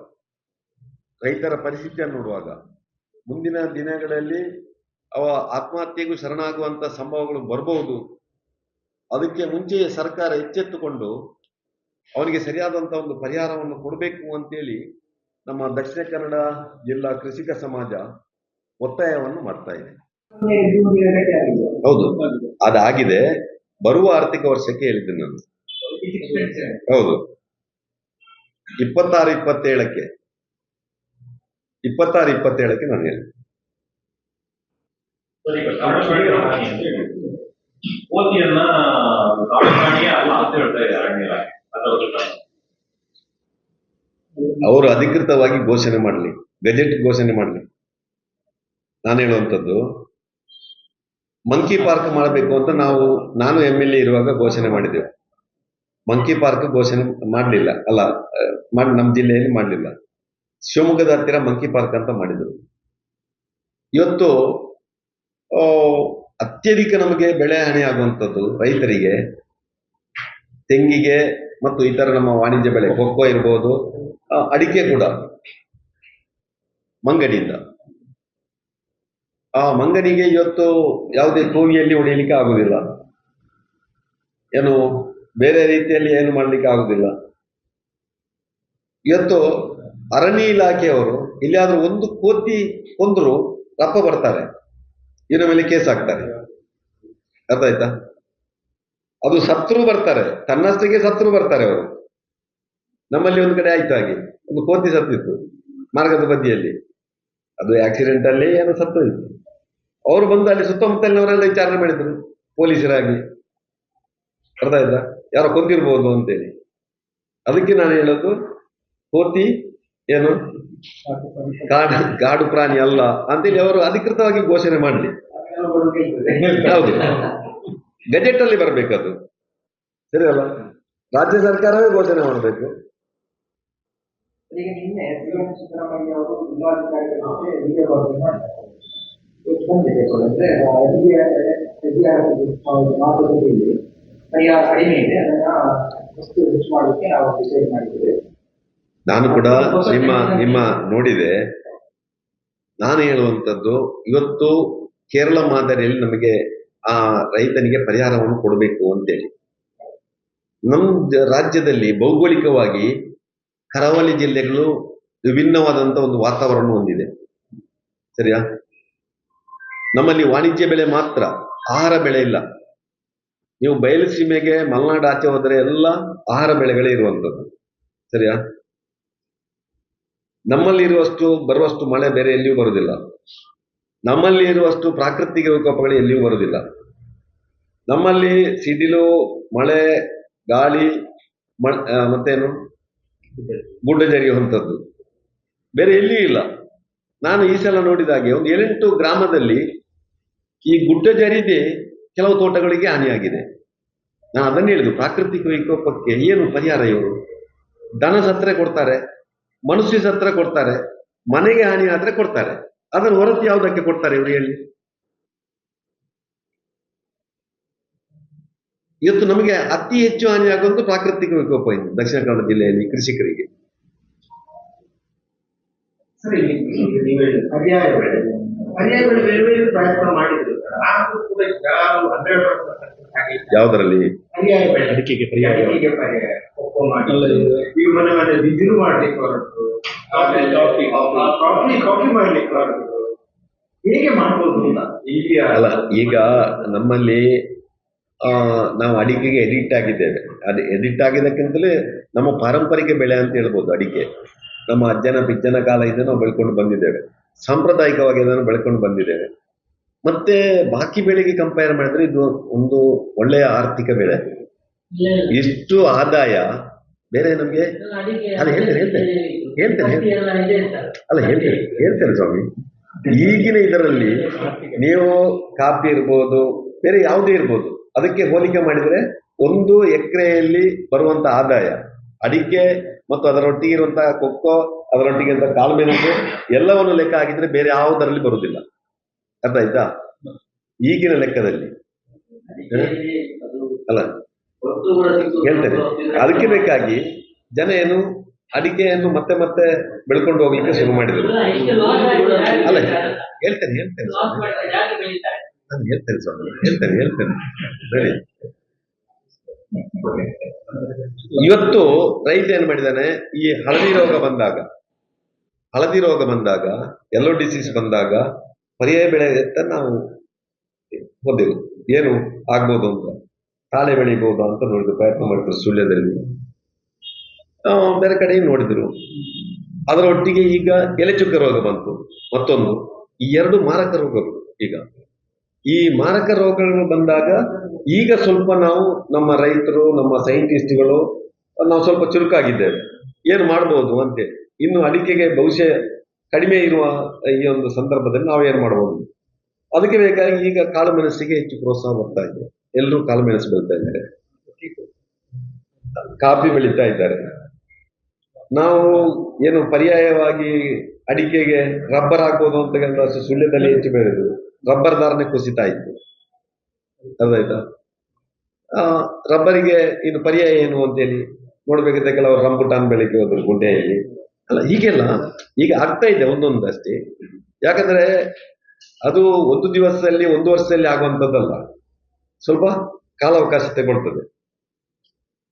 ರೈತರ ಪರಿಸ್ಥಿತಿಯನ್ನು ನೋಡುವಾಗ, ಮುಂದಿನ ದಿನಗಳಲ್ಲಿ ಅವ ಆತ್ಮಹತ್ಯೆಗೂ ಶರಣಾಗುವಂತ ಸಂಭವಗಳು ಬರಬಹುದು. ಅದಕ್ಕೆ ಮುಂಚೆಯೇ ಸರ್ಕಾರ ಎಚ್ಚೆತ್ತುಕೊಂಡು ಅವನಿಗೆ ಸರಿಯಾದಂತ ಒಂದು ಪರಿಹಾರವನ್ನು ಕೊಡಬೇಕು ಅಂತೇಳಿ ನಮ್ಮ ದಕ್ಷಿಣ ಕನ್ನಡ ಜಿಲ್ಲಾ ಕೃಷಿಕ ಸಮಾಜ ಒತ್ತಾಯವನ್ನು ಮಾಡ್ತಾ ಇದೆ. ಹೌದು, ಅದಾಗಿದೆ. ಬರುವ ಆರ್ಥಿಕ ವರ್ಷಕ್ಕೆ ಹೇಳಿದ್ದೆ ನಾನು. ಹೌದು, 26-27ಕ್ಕೆ ನಾನು ಹೇಳಿದೆ. ಅವರು ಅಧಿಕೃತವಾಗಿ ಘೋಷಣೆ ಮಾಡಲಿ, ಗೆಜೆಟ್ ಘೋಷಣೆ ಮಾಡಲಿ. ನಾನು ಹೇಳುವಂಥದ್ದು ಮಂಕಿ ಪಾರ್ಕ್ ಮಾಡಬೇಕು ಅಂತ ನಾನು MLA ಇರುವಾಗ ಘೋಷಣೆ ಮಾಡಿದ್ದೆವು. ಮಂಕಿ ಪಾರ್ಕ್ ಘೋಷಣೆ ಮಾಡಲಿಲ್ಲ, ಅಲ್ಲ ನಮ್ಮ ಜಿಲ್ಲೆಯಲ್ಲಿ ಮಾಡಲಿಲ್ಲ. ಶಿವಮೊಗ್ಗದ ಹತ್ತಿರ ಮಂಕಿ ಪಾರ್ಕ್ ಅಂತ ಮಾಡಿದ್ರು. ಇವತ್ತು ಅತ್ಯಧಿಕ ನಮಗೆ ಬೆಳೆ ಹಾನಿ ಆಗುವಂಥದ್ದು ರೈತರಿಗೆ, ತೆಂಗಿಗೆ ಮತ್ತು ಇತರ ನಮ್ಮ ವಾಣಿಜ್ಯ ಬೆಳೆ ಕೊಕ್ಕೋ ಇರ್ಬೋದು, ಅಡಿಕೆ ಕೂಡ ಮಂಗನಿಂದ. ಆ ಮಂಗನಿಗೆ ಇವತ್ತು ಯಾವುದೇ ಕೋವಿಯಲ್ಲಿ ಹೊಡೆಯಲಿಕ್ಕೆ ಆಗುದಿಲ್ಲ, ಏನು ಬೇರೆ ರೀತಿಯಲ್ಲಿ ಏನು ಮಾಡ್ಲಿಕ್ಕೆ ಆಗುದಿಲ್ಲ. ಇವತ್ತು ಅರಣ್ಯ ಇಲಾಖೆಯವರು ಇಲ್ಲಿಯಾದ್ರೂ ಒಂದು ಕೋತಿ ಕೊಂದ್ರು ರಪ್ಪ ಬರ್ತಾರೆ, ಇವರ ಮೇಲೆ ಕೇಸ್ ಹಾಕ್ತಾರೆ. ಅರ್ಥ ಆಯ್ತಾ? ಅದು ಸತ್ರು ಬರ್ತಾರೆ, ತನ್ನಷ್ಟಕ್ಕೆ ಸತ್ರು ಬರ್ತಾರೆ ಅವರು. ನಮ್ಮಲ್ಲಿ ಒಂದು ಕಡೆ ಆಯ್ತು ಹಾಗೆ, ಒಂದು ಕೋತಿ ಸತ್ತಿತ್ತು ಮಾರ್ಗದ ಬದಿಯಲ್ಲಿ. ಅದು ಆಕ್ಸಿಡೆಂಟ್ ಅಲ್ಲಿ ಏನೋ ಸತ್ತು ಇತ್ತು. ಅವರು ಬಂದು ಅಲ್ಲಿ ಸುತ್ತಮುತ್ತಲಿನವರೆಲ್ಲ ವಿಚಾರಣೆ ಮಾಡಿದ್ರು ಪೊಲೀಸರಾಗಿ. ಅರ್ಥ ಆಯ್ತಾ? ಯಾರೋ ಕೊಂದಿರ್ಬೋದು ಅಂತೇಳಿ. ಅದಕ್ಕೆ ನಾನು ಹೇಳೋದು, ಕೋತಿ ಏನು ಕಾಡು ಪ್ರಾಣಿ ಅಲ್ಲ ಅಂತೇಳಿ ಅವರು ಅಧಿಕೃತವಾಗಿ ಘೋಷಣೆ ಮಾಡಲಿ. ಹೌದು, ಗೆಜೆಟ್ ಅಲ್ಲಿ ಬರ್ಬೇಕದು, ಸರಿ ಅಲ್ಲ? ರಾಜ್ಯ ಸರ್ಕಾರವೇ ಘೋಷಣೆ ಮಾಡಬೇಕು. ಈಗ ನಿನ್ನೆ ಸಿದ್ದರಾಮಯ್ಯ ಅವರು ಜಿಲ್ಲಾಧಿಕಾರಿಗಳ ಜೊತೆ ವಿಡಿಯೋ ಬಂದಿದೆ. ಮಾತುಕತೆಯಲ್ಲಿ ಪರಿಹಾರ ಕಡಿಮೆ ಇದೆ, ಅದನ್ನ ವಸ್ತು ಹೆಚ್ಚು ಮಾಡೋಕ್ಕೆ ನಾವು ಡಿಸೈಡ್ ಮಾಡಿದ್ದೇವೆ. ನಾನು ಕೂಡ ನಿಮ್ಮ ನೋಡಿದೆ. ನಾನು ಹೇಳುವಂಥದ್ದು, ಇವತ್ತು ಕೇರಳ ಮಾದರಿಯಲ್ಲಿ ನಮಗೆ ಆ ರೈತನಿಗೆ ಪರಿಹಾರವನ್ನು ಕೊಡಬೇಕು ಅಂತೇಳಿ. ನಮ್ಮ ರಾಜ್ಯದಲ್ಲಿ ಭೌಗೋಳಿಕವಾಗಿ ಕರಾವಳಿ ಜಿಲ್ಲೆಗಳು ವಿಭಿನ್ನವಾದಂತ ಒಂದು ವಾತಾವರಣ ಹೊಂದಿದೆ, ಸರಿಯಾ? ನಮ್ಮಲ್ಲಿ ವಾಣಿಜ್ಯ ಬೆಳೆ ಮಾತ್ರ, ಆಹಾರ ಬೆಳೆ ಇಲ್ಲ. ನೀವು ಬಯಲು ಸೀಮೆಗೆ ಮಲೆನಾಡು ಆಚೆ ಹೋದರೆ ಎಲ್ಲ ಆಹಾರ ಬೆಳೆಗಳೇ ಇರುವಂಥದ್ದು, ಸರಿಯಾ? ನಮ್ಮಲ್ಲಿ ಇರುವಷ್ಟು ಬರುವಷ್ಟು ಮಳೆ ಬೇರೆ ಎಲ್ಲಿಯೂ ಬರುವುದಿಲ್ಲ. ನಮ್ಮಲ್ಲಿ ಇರುವಷ್ಟು ಪ್ರಾಕೃತಿಕ ವಿಕೋಪಗಳು ಎಲ್ಲಿಯೂ ಬರುವುದಿಲ್ಲ. ನಮ್ಮಲ್ಲಿ ಸಿಡಿಲು, ಮಳೆ, ಗಾಳಿ, ಮತ್ತೇನು ಗುಡ್ಡ ಜರಿಯುವಂಥದ್ದು ಬೇರೆ ಎಲ್ಲಿಯೂ ಇಲ್ಲ. ನಾನು ಈ ಸಲ ನೋಡಿದಾಗೆ ಒಂದು 7-8 ಗ್ರಾಮದಲ್ಲಿ ಈ ಗುಡ್ಡ ಜರಿದೆ ಕೆಲವು ತೋಟಗಳಿಗೆ ಹಾನಿಯಾಗಿದೆ. ನಾನು ಅದನ್ನು ಹೇಳಿದ್ದು, ಪ್ರಾಕೃತಿಕ ವಿಕೋಪಕ್ಕೆ ಏನು ಪರಿಹಾರ? ಇವರು ದನ ಸತ್ರ ಕೊಡ್ತಾರೆ, ಮನುಷ್ಯ ಸತ್ರ ಕೊಡ್ತಾರೆ, ಮನೆಗೆ ಹಾನಿ ಆದ್ರೆ ಕೊಡ್ತಾರೆ. ಅದರ ಹೊರತು ಯಾವುದಕ್ಕೆ ಕೊಡ್ತಾರೆ ಇವರು ಹೇಳಿ? ಇವತ್ತು ನಮಗೆ ಅತಿ ಹೆಚ್ಚು ಹಾನಿ ಆಗುವುದು ಪ್ರಾಕೃತಿಕ ವಿಕೋಪ ಇದು ದಕ್ಷಿಣ ಕನ್ನಡ ಜಿಲ್ಲೆಯಲ್ಲಿ ಕೃಷಿಕರಿಗೆ. ಸರಿ, ನೀವು ಹೇಳಿದ ಪರ್ಯಾಯ ಬೆಳೆ ಬೇರೆ ಬೇರೆ ಪ್ರಯತ್ನ ಮಾಡಿದ್ರು ಸರ್. ಆದ್ರೂ ಕೂಡ ಯಾರು 12% ಯಾವುದರಲ್ಲಿ? ಪರ್ಯಾಯ ಬೆಳೆ, ಅಡಿಕೆಗೆ ಪರ್ಯಾಯ. ಅಡಿಕೆಗೆ ಪರ್ಯಾಯ ಕೊಕ್ಕೋ ಮಾಡಿ, ಈಗ ಮನೆ ಮನೆ ಬಿದಿರು ಮಾಡ್ಲಿಕ್ಕೆ ಹೊರಟು, ಕಾಫಿ ಮಾಡ್ಲಿಕ್ಕೆ ಹೊರಟು, ಹೇಗೆ ಮಾಡ್ಬೋದು ಅಂತ ಈಗ ಅಲ್ಲ, ಈಗ ನಮ್ಮಲ್ಲಿ ನಾವು ಅಡಿಕೆಗೆ ಎಡಿಕ್ಟ್ ಆಗಿದ್ದೇವೆ. ಅದು ಎಡಿಕ್ಟ್ ಆಗಿದ್ದಕ್ಕಿಂತಲೇ ನಮ್ಮ ಪಾರಂಪರಿಕ ಬೆಳೆ ಅಂತ ಹೇಳ್ಬೋದು ಅಡಿಕೆ. ನಮ್ಮ ಅಜ್ಜನ ಬಿಜ್ಜನ ಕಾಲದಿಂದ ನಾವು ಬೆಳ್ಕೊಂಡು ಬಂದಿದ್ದೇವೆ, ಸಾಂಪ್ರದಾಯಿಕವಾಗಿ ಅದನ್ನು ಬೆಳ್ಕೊಂಡು ಬಂದಿದ್ದೇವೆ. ಮತ್ತೆ ಬಾಕಿ ಬೆಳೆಗೆ ಕಂಪೇರ್ ಮಾಡಿದ್ರೆ ಇದು ಒಂದು ಒಳ್ಳೆಯ ಆರ್ಥಿಕ ಬೆಳೆ. ಇಷ್ಟು ಆದಾಯ ಬೇರೆ ನಮ್ಗೆ ಅಲ್ಲ ಹೇಳ್ತೇನೆ ಸ್ವಾಮಿ. ಈಗಿನ ಇದರಲ್ಲಿ ನೀವು ಕಾಫಿ ಇರ್ಬೋದು, ಬೇರೆ ಯಾವುದೇ ಇರ್ಬೋದು, ಅದಕ್ಕೆ ಹೋಲಿಕೆ ಮಾಡಿದ್ರೆ 1 ಎಕರೆಯಲ್ಲಿ ಬರುವಂತ ಆದಾಯ ಅಡಿಕೆ ಮತ್ತು ಅದರೊಟ್ಟಿಗೆ ಇರುವಂತಹ ಕೊಕ್ಕೋ, ಅದರೊಟ್ಟಿಗೆ ಇರುವಂತಹ ಕಾಳುಮೆಣಸು ಎಲ್ಲವನ್ನು ಲೆಕ್ಕ ಹಾಕಿದ್ರೆ ಬೇರೆ ಯಾವುದರಲ್ಲಿ ಬರುವುದಿಲ್ಲ. ಅರ್ಥ ಆಯ್ತಾ? ಈಗಿನ ಲೆಕ್ಕದಲ್ಲಿ ಅಲ್ಲ ಹೇಳ್ತೇನೆ. ಅದಕ್ಕೆ ಬೇಕಾಗಿ ಜನ ಏನು ಅಡಿಕೆಯನ್ನು ಮತ್ತೆ ಮತ್ತೆ ಬೆಳ್ಕೊಂಡು ಹೋಗ್ಲಿಕ್ಕೆ ಶುರು ಮಾಡಿದರು. ಅಲ್ಲ ಹೇಳ್ತೇನೆ ನಾನು ಹೇಳ್ತೇನೆ ಸ್ವಾಮಿ, ಹೇಳ್ತೇನೆ ನೋಡಿ. ಇವತ್ತು ರೈತ ಏನ್ ಮಾಡಿದಾನೆ, ಈ ಹಳದಿ ರೋಗ ಬಂದಾಗ ಯೆಲ್ಲೋ ಡಿಸೀಸ್ ಬಂದಾಗ ಪರ್ಯಾಯ ಬೆಳೆ ಅಂತ ನಾವು ಹೋದೆವು. ಏನು ಆಗ್ಬೋದು ಅಂತ, ತಾಳೆ ಬೆಳಿಬಹುದು ಅಂತ ನೋಡಿದ್ರು, ಪ್ರಯತ್ನ ಮಾಡಿದ್ರು ಸುಳ್ಯದಲ್ಲಿ, ಬೇರೆ ಕಡೆ ನೋಡಿದ್ರು. ಅದರ ಒಟ್ಟಿಗೆ ಈಗ ಎಲೆಚುಕ್ಕ ರೋಗ ಬಂತು, ಮತ್ತೊಂದು. ಈ 2 ಮಾರಕ ರೋಗಗಳು. ಈಗ ಈ ಮಾರಕ ರೋಗಗಳು ಬಂದಾಗ ಈಗ ಸ್ವಲ್ಪ ನಾವು ನಮ್ಮ ರೈತರು, ನಮ್ಮ ಸೈಂಟಿಸ್ಟ್ಗಳು ನಾವು ಸ್ವಲ್ಪ ಚುರುಕಾಗಿದ್ದೇವೆ, ಏನು ಮಾಡ್ಬೋದು ಅಂತೇಳಿ. ಇನ್ನು ಅಡಿಕೆಗೆ ಬಹುಶಃ ಕಡಿಮೆ ಇರುವ ಈ ಒಂದು ಸಂದರ್ಭದಲ್ಲಿ ನಾವು ಏನು ಮಾಡ್ಬೋದು, ಅದಕ್ಕೆ ಬೇಕಾಗಿ ಈಗ ಕಾಳು ಮೆಣಸಿಗೆ ಹೆಚ್ಚು ಪ್ರೋತ್ಸಾಹ ಬರ್ತಾ ಇದೆ. ಎಲ್ಲರೂ ಕಾಳು ಮೆಣಸು ಬೆಳೀತಾ ಇದ್ದಾರೆ, ಕಾಫಿ ಬೆಳೀತಾ ಇದ್ದಾರೆ. ನಾವು ಏನು ಪರ್ಯಾಯವಾಗಿ ಅಡಿಕೆಗೆ ರಬ್ಬರ್ ಹಾಕ್ಬೋದು ಅಂತ ಸುಳ್ಯದಲ್ಲಿ ಹೆಚ್ಚು ಬೆಳೆದು ರಬ್ಬರ್ ಧಾರಣೆ ಕುಸಿತಾ ಇತ್ತು. ಅರ್ಧಾಯ್ತಾ? ರಬ್ಬರಿಗೆ ಇನ್ನು ಪರ್ಯಾಯ ಏನು ಅಂತೇಳಿ ನೋಡ್ಬೇಕಿದ್ರೆ ಕೆಲವರು ರಂಬುಟಾನ್ ಬೆಳಿಗ್ಗೆ ಹೋದ್ರು ಗುಂಡೆಯಲ್ಲಿ. ಅಲ್ಲ, ಹೀಗೆಲ್ಲ ಈಗ ಆಗ್ತಾ ಇದೆ ಒಂದೊಂದಷ್ಟೇ. ಯಾಕಂದ್ರೆ ಅದು 1 ದಿವಸದಲ್ಲಿ 1 ವರ್ಷದಲ್ಲಿ ಆಗುವಂಥದ್ದಲ್ಲ, ಸ್ವಲ್ಪ ಕಾಲಾವಕಾಶ ತಗೊಳ್ತದೆ.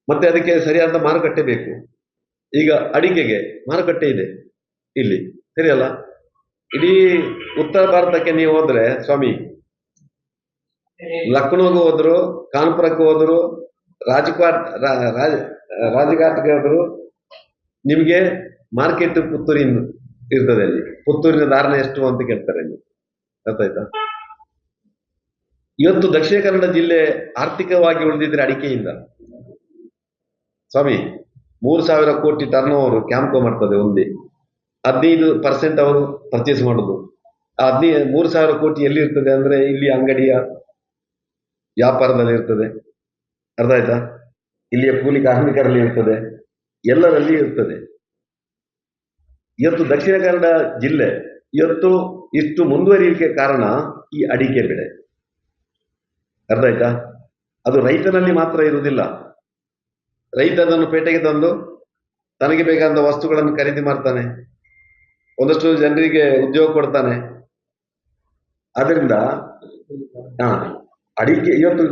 ಮತ್ತೆ ಅದಕ್ಕೆ ಸರಿಯಾದ ಮಾರುಕಟ್ಟೆ ಬೇಕು. ಈಗ ಅಡಿಕೆಗೆ ಮಾರುಕಟ್ಟೆ ಇದೆ ಇಲ್ಲಿ, ಸರಿಯಲ್ಲ? ಇಡೀ ಉತ್ತರ ಭಾರತಕ್ಕೆ ನೀವು ಹೋದ್ರೆ ಸ್ವಾಮಿ, ಲಕ್ನೋಗೂ ಹೋದ್ರು, ಕಾನ್ಪುರಕ್ಕೆ ಹೋದ್ರು, ರಾಜ್ಘಾಟ್ಗೆ ಹೋದ್ರು, ನಿಮ್ಗೆ ಮಾರ್ಕೆಟ್ ಪುತ್ತೂರಿನ ಇರ್ತದೆ. ಅಲ್ಲಿ ಪುತ್ತೂರಿನ ಧಾರಣೆ ಎಷ್ಟು ಅಂತ ಕೇಳ್ತಾರೆ ಅಲ್ಲಿ. ಅರ್ಥ ಆಯ್ತಾ? ಇವತ್ತು ದಕ್ಷಿಣ ಕನ್ನಡ ಜಿಲ್ಲೆ ಆರ್ಥಿಕವಾಗಿ ಉಳಿದಿದ್ರೆ ಅಡಿಕೆಯಿಂದ ಸ್ವಾಮಿ. 3,000 ಕೋಟಿ ಟರ್ನ್ ಓವರ್ ಕ್ಯಾಂಪ್ಕೋ ಮಾಡ್ತದೆ ಒಂದೇ. 15% ಅವರು ಪರ್ಚೇಸ್ ಮಾಡುದು. 3,000 ಕೋಟಿ ಎಲ್ಲಿ ಇರ್ತದೆ ಅಂದ್ರೆ ಇಲ್ಲಿ ಅಂಗಡಿಯ ವ್ಯಾಪಾರದಲ್ಲಿ ಇರ್ತದೆ. ಅರ್ಥ ಆಯ್ತಾ? ಇಲ್ಲಿಯ ಕೂಲಿ ಕಾರ್ಮಿಕರಲ್ಲಿ ಇರ್ತದೆ, ಎಲ್ಲರಲ್ಲಿ ಇರ್ತದೆ. ಇವತ್ತು ದಕ್ಷಿಣ ಕನ್ನಡ ಜಿಲ್ಲೆ ಇವತ್ತು ಇಷ್ಟು ಮುಂದುವರಿಯಲಿಕ್ಕೆ ಕಾರಣ ಈ ಅಡಿಕೆ ಬೆಳೆ. ಅರ್ಥ ಆಯ್ತಾ? ಅದು ರೈತನಲ್ಲಿ ಮಾತ್ರ ಇರುವುದಿಲ್ಲ. ರೈತ ಅದನ್ನು ಪೇಟೆಗೆ ತಂದು ತನಗೆ ಬೇಕಾದ ವಸ್ತುಗಳನ್ನು ಖರೀದಿ ಮಾಡ್ತಾನೆ, ಒಂದಷ್ಟು ಜನರಿಗೆ ಉದ್ಯೋಗ ಕೊಡ್ತಾನೆ. ಅದರಿಂದ ಅಡಿಕೆ ಇವತ್ತು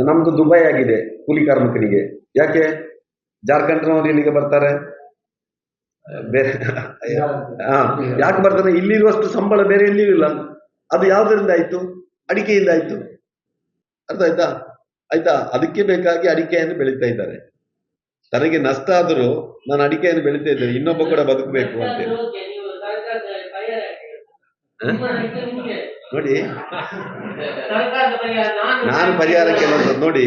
ನಮ್ದು ದುಬೈ ಆಗಿದೆ ಕೂಲಿ ಕಾರ್ಮಿಕರಿಗೆ. ಯಾಕೆ? ಜಾರ್ಖಂಡ್ನವರು ಇಲ್ಲಿಗೆ ಬರ್ತಾರೆ, ಬೇರೆ ಯಾಕೆ ಬರ್ತಾರೆ? ಇಲ್ಲಿರುವಷ್ಟು ಸಂಬಳ ಬೇರೆ ಎಲ್ಲಿಯೂ ಇಲ್ಲ. ಅದು ಯಾವುದರಿಂದ ಆಯ್ತು? ಅಡಿಕೆಯಿಂದ ಆಯ್ತು. ಅರ್ಥ ಆಯ್ತಾ? ಅದಕ್ಕೆ ಬೇಕಾಗಿ ಅಡಿಕೆಯನ್ನು ಬೆಳೀತಾ ಇದ್ದಾರೆ. ತನಗೆ ನಷ್ಟ ಆದರೂ ನಾನು ಅಡಿಕೆಯನ್ನು ಬೆಳೀತಾ ಇದ್ದೇನೆ, ಇನ್ನೊಬ್ಬ ಕೂಡ ಬದುಕಬೇಕು ಅಂತೇಳಿ. ನೋಡಿ, ನಾನು ಪರಿಹಾರ ಕೇಳೋದು ನೋಡಿ,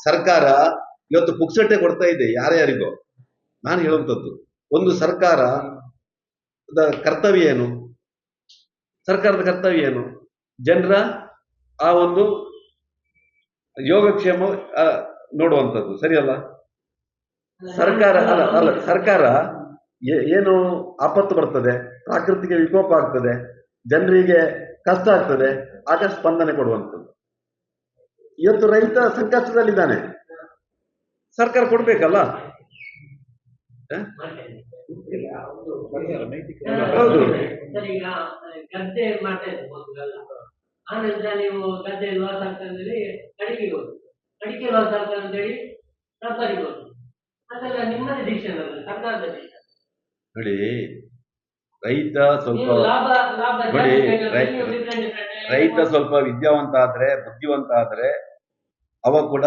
ಸರ್ಕಾರ ಇವತ್ತು ಪುಕ್ಸಟ್ಟೆ ಕೊಡ್ತಾ ಇದೆ ಯಾರ್ಯಾರಿಗೋ. ನಾನು ಹೇಳುವಂಥದ್ದು, ಒಂದು ಸರ್ಕಾರದ ಕರ್ತವ್ಯ ಏನು? ಸರ್ಕಾರದ ಕರ್ತವ್ಯ ಏನು? ಜನರ ಆ ಒಂದು ಯೋಗಕ್ಷೇಮ ನೋಡುವಂಥದ್ದು, ಸರಿಯಲ್ಲ? ಸರ್ಕಾರ ಏನು ಆಪತ್ತು ಬರ್ತದೆ, ಪ್ರಾಕೃತಿಕ ವಿಕೋಪ ಆಗ್ತದೆ, ಜನರಿಗೆ ಕಷ್ಟ ಆಗ್ತದೆ, ಆಗ ಸ್ಪಂದನೆ ಕೊಡುವಂಥದ್ದು. ಇವತ್ತು ರೈತ ಸಂಕಷ್ಟದಲ್ಲಿದ್ದಾನೆ, ಸರ್ಕಾರ ಕೊಡ್ಬೇಕಲ್ಲ. ಹೌದು. ಸರ್, ಈಗ ಗದ್ದೆ ಮಾಡ್ತಾ ಇದ್ರು ಮೊದಲೆಲ್ಲ. ಆನಂತರ ನೀವು ಗದ್ದೆ ಲಾಸ್ ಆಗ್ತದೆ ಅಂತೇಳಿ ಅಡಿಕೆಗೆ ಹೋದ್ರು, ಅಡಿಕೆ ಲಾಸ್ ಆಗ್ತದೆ ಅಂತೇಳಿ ರಬ್ಬರಿಗೆ ಹೋದ್ರು. ಅದೆಲ್ಲ ನಿಮ್ಮದೇ ಡಿಸಿಷನ್ ಅಲ್ಲ, ಸರ್ಕಾರದ ಡಿಸಿಷನ್. ನೋಡಿ, ರೈತ ಸ್ವಲ್ಪ ನೀವು ಲಾಭ ಲಾಭ ನೋಡಿ, ಜಾಸ್ತಿ ಬೇಕಾದ್ರೆ ರೈತ ಸ್ವಲ್ಪ ವಿದ್ಯಾವಂತ ಆದ್ರೆ, ಬುದ್ಧಿವಂತ ಆದ್ರೆ ಅವ ಕೂಡ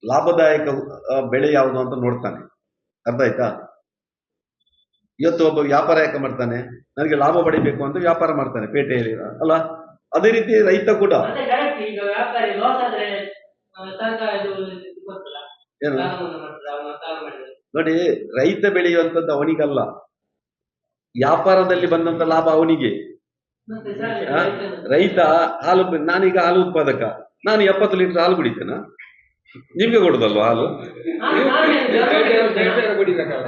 ಲಾಭದಾಯಕ ಬೆಳೆ ಯಾವುದು ಅಂತ ನೋಡ್ತಾನೆ. ಅರ್ಥ ಆಯ್ತಾ? ಇವತ್ತು ಒಬ್ಬ ವ್ಯಾಪಾರ ಯಾಕೆ ಮಾಡ್ತಾನೆ? ನನಗೆ ಲಾಭ ಪಡಿಬೇಕು ಅಂತ ವ್ಯಾಪಾರ ಮಾಡ್ತಾನೆ ಪೇಟೆಯಲ್ಲಿ, ಅಲ್ಲ? ಅದೇ ರೀತಿ ರೈತ ಕೂಡ ಮತ್ತೆ ಕರೆಕ್ಟ್. ಈಗ ವ್ಯಾಪಾರಿ ಲಾಸ್ ಆದ್ರೆ ಸರ್ಕಾರ ಇದು ಗೊತ್ತಲ್ಲ, ಏನು ಸಾಲ ಮನ್ನಾ ಮಾಡ್ತದೆ, ಅವನ ಸಾಲ ಮಾಡಿದ್ರೆ. ನೋಡಿ, ರೈತ ಬೆಳೆಯುವಂಥದ್ದು ಅವನಿಗಲ್ಲ, ವ್ಯಾಪಾರದಲ್ಲಿ ಬಂದಂತ ಲಾಭ ಅವನಿಗೆ. ಮತ್ತೆ ಸರ್, ಆ, ರೈತ ಹಾಲು, ನಾನೀಗ ಹಾಲು ಉತ್ಪಾದಕ, ನಾನು 70 ಲೀಟರ್ ಹಾಲು ಕುಡಿತೇನ? ನಿಮ್ಗೆ ಕೊಡುದಲ್ವಾ ಹಾಲು?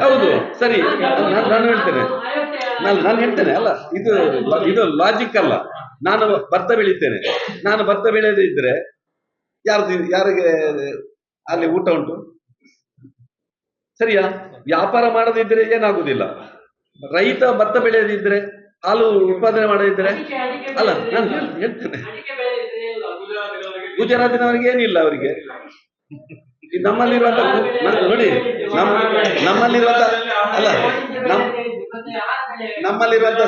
ಹೌದು, ಸರಿ. ನಾನು ಹೇಳ್ತೇನೆ, ನಾನು ಹೇಳ್ತೇನೆ ಅಲ್ಲ, ಇದು ಲಾಜಿಕ್ ಅಲ್ಲ. ನಾನು ಭತ್ತ ಬೆಳಿತೇನೆ, ನಾನು ಭತ್ತ ಬೆಳೆಯದೇ ಇದ್ರೆ ಯಾರಿಗೆ ಅಲ್ಲಿ ಊಟ ಉಂಟು? ಸರಿಯಾ? ವ್ಯಾಪಾರ ಮಾಡದಿದ್ರೆ ಏನಾಗುದಿಲ್ಲ. ರೈತ ಭತ್ತ ಬೆಳೆಯದಿದ್ರೆ, ಹಾಲು ಉತ್ಪಾದನೆ ಮಾಡದಿದ್ರೆ, ಅಲ್ಲ ನಾನು ಹೇಳ್ತೇನೆ, ಗುಜರಾತಿನವರಿಗೆ ಏನಿಲ್ಲ, ಅವರಿಗೆ ನಮ್ಮಲ್ಲಿರುವಂತ ನೋಡಿ, ನಮ್ಮಲ್ಲಿರುವಂತ ಅಲ್ಲ, ನಮ್ಮಲ್ಲಿರುವಂತ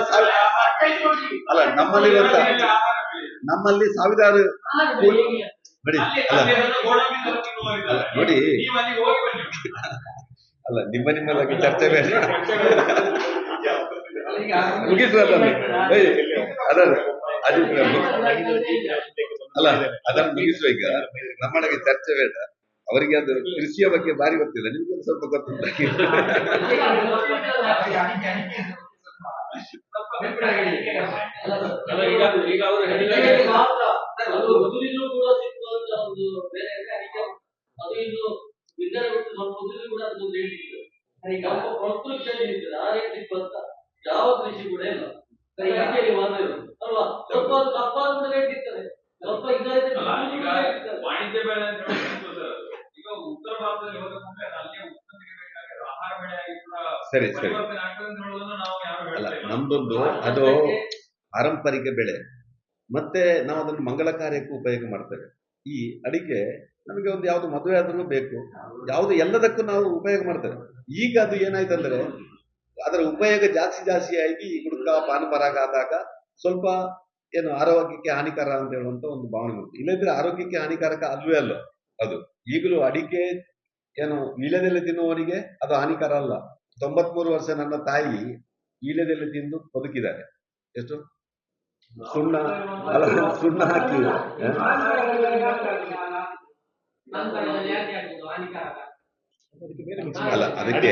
ಅಲ್ಲ, ನಮ್ಮಲ್ಲಿ ಸಾವಿರಾರು ನೋಡಿ, ನೋಡಿ, ಅಲ್ಲ, ನಿಮ್ಮ ಬಗ್ಗೆ ಚರ್ಚೆ ಬೇಡ, ಮುಗಿಸುವ ಅಲ್ಲ, ಅದನ್ನು ಮುಗಿಸುವ. ಈಗ ನಮ್ಮೊಳಗೆ ಚರ್ಚೆ ಬೇಡ, ಅವರಿಗೆ ಅದು ಕೃಷಿಯ ಬಗ್ಗೆ ಭಾರಿ ಗೊತ್ತಿಲ್ಲ, ನಿಮ್ಗೆ ಸ್ವಲ್ಪ ಗೊತ್ತಿಲ್ಲ. ಯಾವ ಕೃಷಿ ಕೂಡ ಇಲ್ಲ ಅಲ್ವಾ? ಸ್ವಲ್ಪ ತಪ್ಪ ಅಂತ ಹೇಳ್ತಿರ್ತಾರೆ, ಸ್ವಲ್ಪ ವಾಣಿಜ್ಯ ಬೆಳೆ ಅಂತ ಈಗ ಉತ್ತರ ಭಾರತದಲ್ಲಿ ಹೋದ್ರೆ ಅಲ್ಲಿ ಉತ್ಪತ್ತಿಗೆ ಬೇಕಾಗಿ ಆಹಾರ ಬೆಳೆಯಾಗಿ ಕೂಡ ಸರಿ ಪರಿವರ್ತನೆ ಆಗ್ತದೆ ಅಂತ ಹೇಳೋದನ್ನ ನಾವು ಯಾರು ಅಲ್ಲ, ಹೇಳ್ತಾ ಇಲ್ಲ. ನಮ್ದೊಂದು ಅದು ಪಾರಂಪರಿಕ ಬೆಳೆ, ಮತ್ತೆ ನಾವು ಅದನ್ನು ಮಂಗಳ ಕಾರ್ಯಕ್ಕೂ ಉಪಯೋಗ ಮಾಡ್ತೇವೆ. ಈ ಅಡಿಕೆ ನಮಗೆ ಒಂದು ಯಾವ್ದು ಮದುವೆ ಆದ್ರೂ ಬೇಕು, ಯಾವ್ದು ಎಲ್ಲದಕ್ಕೂ ನಾವು ಉಪಯೋಗ ಮಾಡ್ತೇವೆ. ಈಗ ಅದು ಏನಾಯ್ತಂದ್ರೆ, ಅದರ ಉಪಯೋಗ ಜಾಸ್ತಿ ಆಗಿ ಗುಡ್ಕ ಪಾನ್ ಪರಾಗ ಆದಾಗ ಸ್ವಲ್ಪ ಏನು ಆರೋಗ್ಯಕ್ಕೆ ಹಾನಿಕರ ಅಂತ ಹೇಳುವಂತ ಒಂದು ಭಾವನೆ ಬಂತು. ಇಲ್ಲದಿದ್ರೆ ಆರೋಗ್ಯಕ್ಕೆ ಹಾನಿಕಾರಕ ಅಲ್ವೇ ಅಲ್ಲ ಅದು. ಈಗಲೂ ಅಡಿಕೆ ಏನು ವೀಳ್ಯದೆಲೆ ತಿನ್ನುವವನಿಗೆ ಅದು ಹಾನಿಕರ ಅಲ್ಲ. 93 ವರ್ಷ ನನ್ನ ತಾಯಿ ವೀಳ್ಯದೆಲೆ ತಿಂದು ಬದುಕಿದ್ದಾರೆ. ಎಷ್ಟು ಸುಣ್ಣ ಹಾಕಿ ಅಲ್ಲ, ಅದಕ್ಕೆ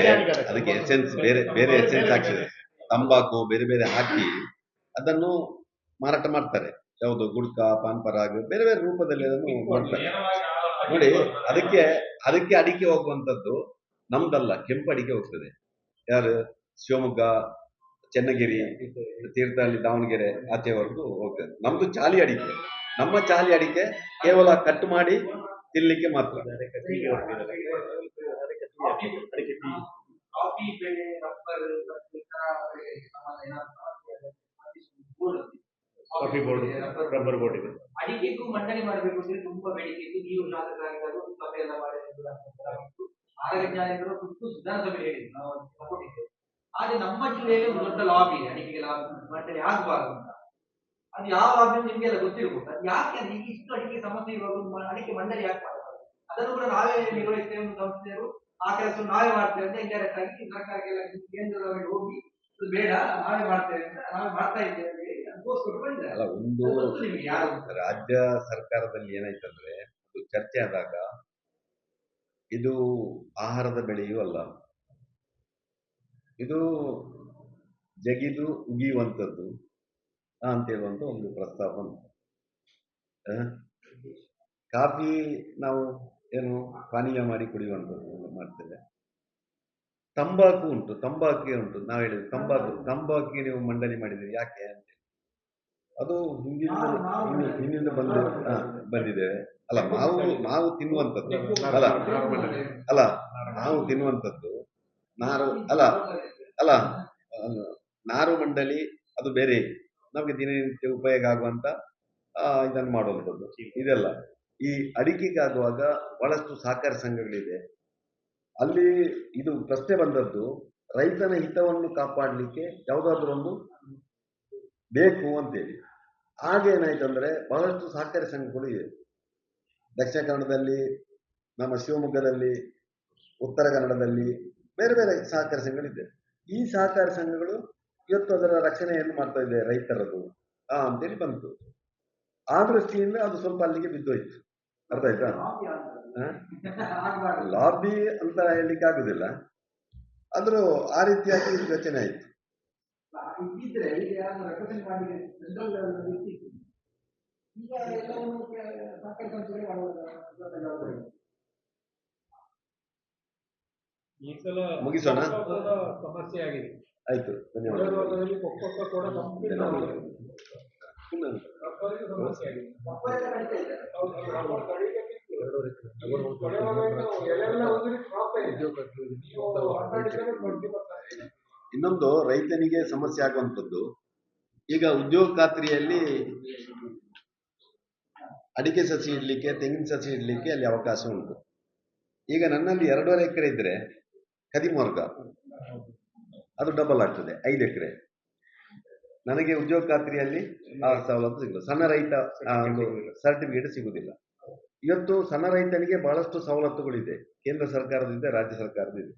ಎಸೆನ್ಸ್ ಬೇರೆ ಎಸೆನ್ಸ್ ಆಗ್ತದೆ, ತಂಬಾಕು ಬೇರೆ ಬೇರೆ ಹಾಕಿ ಅದನ್ನು ಮಾರಾಟ ಮಾಡ್ತಾರೆ. ಯಾವುದು ಗುಡ್ಕ ಪಾನ್ ಪರಾಗ್ ಬೇರೆ ಬೇರೆ ರೂಪದಲ್ಲಿ ಅದನ್ನು ಮಾಡ್ತಾರೆ. ನೋಡಿ, ಅದಕ್ಕೆ ಅಡಿಕೆ ಹೋಗುವಂತದ್ದು ನಮ್ದಲ್ಲ, ಕೆಂಪು ಅಡಿಕೆ ಹೋಗ್ತದೆ. ಯಾರು ಶಿವಮೊಗ್ಗ, ಚನ್ನಗಿರಿ, ತೀರ್ಥಹಳ್ಳಿ, ದಾವಣಗೆರೆ ಆಚೆವರೆಗೂ ಹೋಗ್ತದೆ. ನಮ್ದು ಚಾಲಿ ಅಡಿಕೆ. ನಮ್ಮ ಚಾಲಿ ಅಡಿಕೆ ಕೇವಲ ಕಟ್ ಮಾಡಿ ತಿನ್ಲಿಕ್ಕೆ ಮಾತ್ರ. ಕಾಫಿ ಬೆಳೆ, rubber, coffee board, rubber board ಇದೆ. ಅಡಿಕೆಗೂ ಮಂಡನೆ ಮಾಡಬೇಕು ಅಂದ್ರೆ ತುಂಬಾ ಬೇಡಿಕೆ ಇತ್ತು. ನೀವು ಶಾಸಕರಾಗಿದ್ದಾಗ ಸಭೆ ಎಲ್ಲ ಮಾಡಿದ್ದು, ಆರೋಗ್ಯ ಖುದ್ದು ವಿಧಾನಸಭೆ ಹೇಳಿದ್ರು, ನಾವು ಸಪೋರ್ಟ್ ಇದ್ದೇವೆ. ಆದ್ರೆ ನಮ್ಮ ಜಿಲ್ಲೆಯಲ್ಲಿ ಒಂದು ದೊಡ್ಡ ಲಾಬಿ ಇದೆ, ಅಡಿಕೆಗೆ ಲಾಬಿ ಮಂಡನೆ ಆಗಬಾರ್ದು ಅಂತ. ಅದು ಯಾವ ಲಾಬಿ ನಿಮ್ಗೆಲ್ಲ ಗೊತ್ತಿರ್ಬೋದು. ಅದು ಯಾಕೆ ಅಂದ್ರೆ ಈಗ ಇಷ್ಟು ಅಡಿಕೆ ಸಮಸ್ಯೆ ಇರುವಾಗ ಅಡಿಕೆ ಮಂಡನೆ ಯಾಕೆ ಮಾಡಬಾರ್ದು? ಅದನ್ನು ಕೂಡ ನಾವೇ ನಿರ್ವಹಿಸ್ತೇವೆ, ಸಂಸ್ಥೆಯರು ಆ ಕೆಲಸ ನಾವೇ ಮಾಡ್ತೇವೆ ಅಂತ ಇಂಡೈರೆಕ್ಟ್ ಆಗಿ ಸರ್ಕಾರಕ್ಕೆಲ್ಲ ಕೇಂದ್ರದವರಿಗೆ ಹೋಗಿ ಬೇಡ ನಾವೇ ಮಾಡ್ತೇವೆ ಅಂತ ನಾವೇ ಮಾಡ್ತಾ ಇದ್ದೇವೆ ಅಲ್ಲ, ಒಂದು ರಾಜ್ಯ ಸರ್ಕಾರದಲ್ಲಿ ಏನಾಯ್ತಂದ್ರೆ, ಅದು ಚರ್ಚೆ ಆದಾಗ ಇದು ಆಹಾರದ ಬೆಳೆಯೂ ಅಲ್ಲ, ಇದು ಜಗಿದು ಉಗಿಯುವಂಥದ್ದು ಅಂತ ಹೇಳುವಂತ ಒಂದು ಪ್ರಸ್ತಾಪ ಉಂಟು. ಕಾಫಿ ನಾವು ಏನು ಪಾನೀಯ ಮಾಡಿ ಕುಡಿಯುವಂಥದ್ದು ಮಾಡ್ತೇವೆ. ತಂಬಾಕು ಉಂಟು, ತಂಬಾಕಿಗೆ ಉಂಟು. ನಾವು ಹೇಳಿದ್ವಿ ತಂಬಾಕಿಗೆ ನೀವು ಮಂಡನೆ ಮಾಡಿದ್ದೀರಿ ಯಾಕೆ ಅಂತ. ಅದು ಹಿಂದಿನಿಂದ ಬಂದಿದ್ದೇವೆ. ಅಲ್ಲ, ಮಾವು ತಿನ್ನುವಂಥದ್ದು ಅಲ್ಲ ಮಾವು ತಿನ್ನುವಂಥದ್ದು ನಾರು ಮಂಡಲಿ ಅದು ಬೇರೆ. ನಮಗೆ ದಿನನಿತ್ಯ ಉಪಯೋಗ ಆಗುವಂತ ಇದನ್ನು ಮಾಡುವಂಥದ್ದು ಇದೆಲ್ಲ. ಈ ಅಡಿಕೆಗಾಗುವಾಗ ಬಹಳಷ್ಟು ಸಹಕಾರಿ ಸಂಘಗಳಿದೆ. ಅಲ್ಲಿ ಇದು ಪ್ರಶ್ನೆ ಬಂದದ್ದು, ರೈತನ ಹಿತವನ್ನು ಕಾಪಾಡಲಿಕ್ಕೆ ಯಾವುದಾದ್ರೂ ಒಂದು ಬೇಕು ಅಂತೇಳಿ. ಆಗೇನಾಯ್ತಂದ್ರೆ ಬಹಳಷ್ಟು ಸಹಕಾರಿ ಸಂಘಗಳು ಇದೆ. ದಕ್ಷಿಣ ಕನ್ನಡದಲ್ಲಿ, ನಮ್ಮ ಶಿವಮೊಗ್ಗದಲ್ಲಿ, ಉತ್ತರ ಕನ್ನಡದಲ್ಲಿ ಬೇರೆ ಬೇರೆ ಸಹಕಾರಿ ಸಂಘಗಳಿದೆ. ಈ ಸಹಕಾರಿ ಸಂಘಗಳು ಇವತ್ತು ಅದರ ರಕ್ಷಣೆಯನ್ನು ಮಾಡ್ತಾ ಇದೆ ರೈತರದು ಅಂತೇಳಿ ಬಂತು. ಆ ದೃಷ್ಟಿಯಿಂದ ಅದು ಸ್ವಲ್ಪ ಅಲ್ಲಿಗೆ ಬಿದ್ದೋಯ್ತು. ಅರ್ಥ ಆಯ್ತಾ? ಲಾಬಿ ಅಂತ ಹೇಳಲಿಕ್ಕೆ ಆಗುದಿಲ್ಲ, ಆದ್ರೂ ಆ ರೀತಿಯಾಗಿ ಯೋಚನೆ ಆಯ್ತು. ಈ ಸಲ ಮುಗಿಸೋಣ? ಸಮಸ್ಯೆ ಆಗಿದೆ. ಆಯ್ತು, ಧನ್ಯವಾದ. ಇನ್ನೊಂದು ರೈತನಿಗೆ ಸಮಸ್ಯೆ ಆಗುವಂಥದ್ದು, ಈಗ ಉದ್ಯೋಗ ಖಾತ್ರಿಯಲ್ಲಿ ಅಡಿಕೆ ಸಸಿ ಇಡ್ಲಿಕ್ಕೆ, ತೆಂಗಿನ ಸಸಿ ಇಡ್ಲಿಕ್ಕೆ ಅಲ್ಲಿ ಅವಕಾಶ ಉಂಟು. ಈಗ ನನ್ನಲ್ಲಿ 2.5 ಎಕರೆ ಇದ್ರೆ ಕದಿಮಾರ್ಗ ಅದು ಡಬಲ್ ಆಗ್ತದೆ, 5 ಎಕರೆ. ನನಗೆ ಉದ್ಯೋಗ ಖಾತ್ರಿಯಲ್ಲಿ ಆ ಸವಲತ್ತು ಸಿಗುತ್ತದೆ. ಸಣ್ಣ ರೈತ ಒಂದು ಸರ್ಟಿಫಿಕೇಟ್ ಸಿಗುವುದಿಲ್ಲ. ಇವತ್ತು ಸಣ್ಣ ರೈತನಿಗೆ ಬಹಳಷ್ಟು ಸವಲತ್ತುಗಳಿದೆ, ಕೇಂದ್ರ ಸರ್ಕಾರದಿಂದ, ರಾಜ್ಯ ಸರ್ಕಾರದಿಂದ.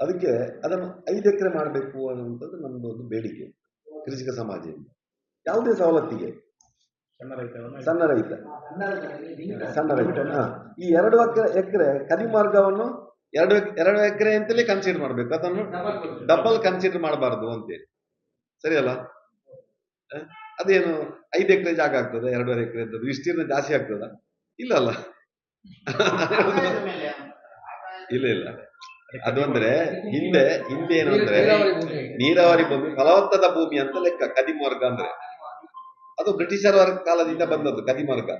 ಅದಕ್ಕೆ ಅದನ್ನು 5 ಎಕರೆ ಮಾಡಬೇಕು ಅನ್ನುವಂಥದ್ದು ನಮ್ಮದು ಒಂದು ಬೇಡಿಕೆ ಕೃಷಿಕ ಸಮಾಜದಿಂದ. ಯಾವುದೇ ಸವಲತ್ತಿಗೆ ಸಣ್ಣ ರೈತ ಈ 2 ಎಕರೆ ಕದಿಮಾರ್ಗವನ್ನು 2 ಎಕರೆ ಅಂತಲೇ ಕನ್ಸಿಡರ್ ಮಾಡಬೇಕು, ಅದನ್ನು ಡಬಲ್ ಕನ್ಸಿಡರ್ ಮಾಡಬಾರ್ದು ಅಂತೇಳಿ. ಸರಿ ಅಲ್ಲ? ಅದೇನು 5 ಎಕರೆ ಜಾಗ ಆಗ್ತದೆ, 2.5 ಎಕರೆ ವಿಸ್ತೀರ್ಣ ಜಾಸ್ತಿ ಆಗ್ತದ? ಇಲ್ಲ ಅಲ್ಲ. ಇಲ್ಲ ಅದು ಅಂದ್ರೆ ಹಿಂದೆ ಏನು ಅಂದ್ರೆ ನೀರಾವರಿ ಭೂಮಿ, ಫಲವತ್ತಾದ ಭೂಮಿ ಅಂತ ಲೆಕ್ಕ. ಕದಿಮಾರ್ಗ ಅಂದ್ರೆ ಅದು ಬ್ರಿಟಿಷರ ಕಾಲದಿಂದ ಬಂದದ್ದು ಕದಿಮಾರ್ಗ.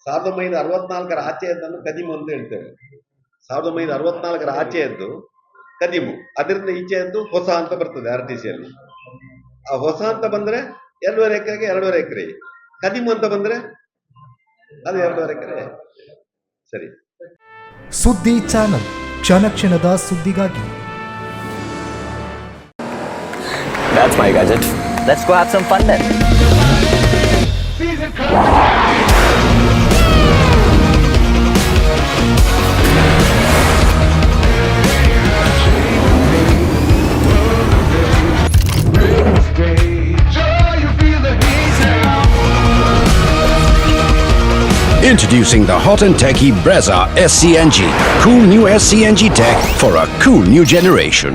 1964ರ ಆಚೆಯದ್ದನ್ನು ಕದಿಮು ಅಂತ ಹೇಳ್ತೇವೆ. 1964ರ ಆಚೆಯದ್ದು ಕದಿಮು, ಅದರಿಂದ ಈಚೆಯದ್ದು ಹೊಸ ಅಂತ ಬರ್ತದೆ RTC ಅಲ್ಲಿ. ಆ ಹೊಸ ಅಂತ ಬಂದ್ರೆ 2.5 ಎಕರೆಗೆ 2.5 ಎಕರೆ, ಕದಿಮು ಅಂತ ಬಂದ್ರೆ ಅದು 2.5 ಎಕರೆ. ಸರಿ. ಸುದ್ದಿ ಚಾನಲ್, ಕ್ಷಣ ಕ್ಷಣದ ಸುದ್ದಿಗಾಗಿ. That's my gadget. Let's go have some fun then. Introducing the hot and techy Brezza SCNG. Cool new SCNG tech for a cool new generation.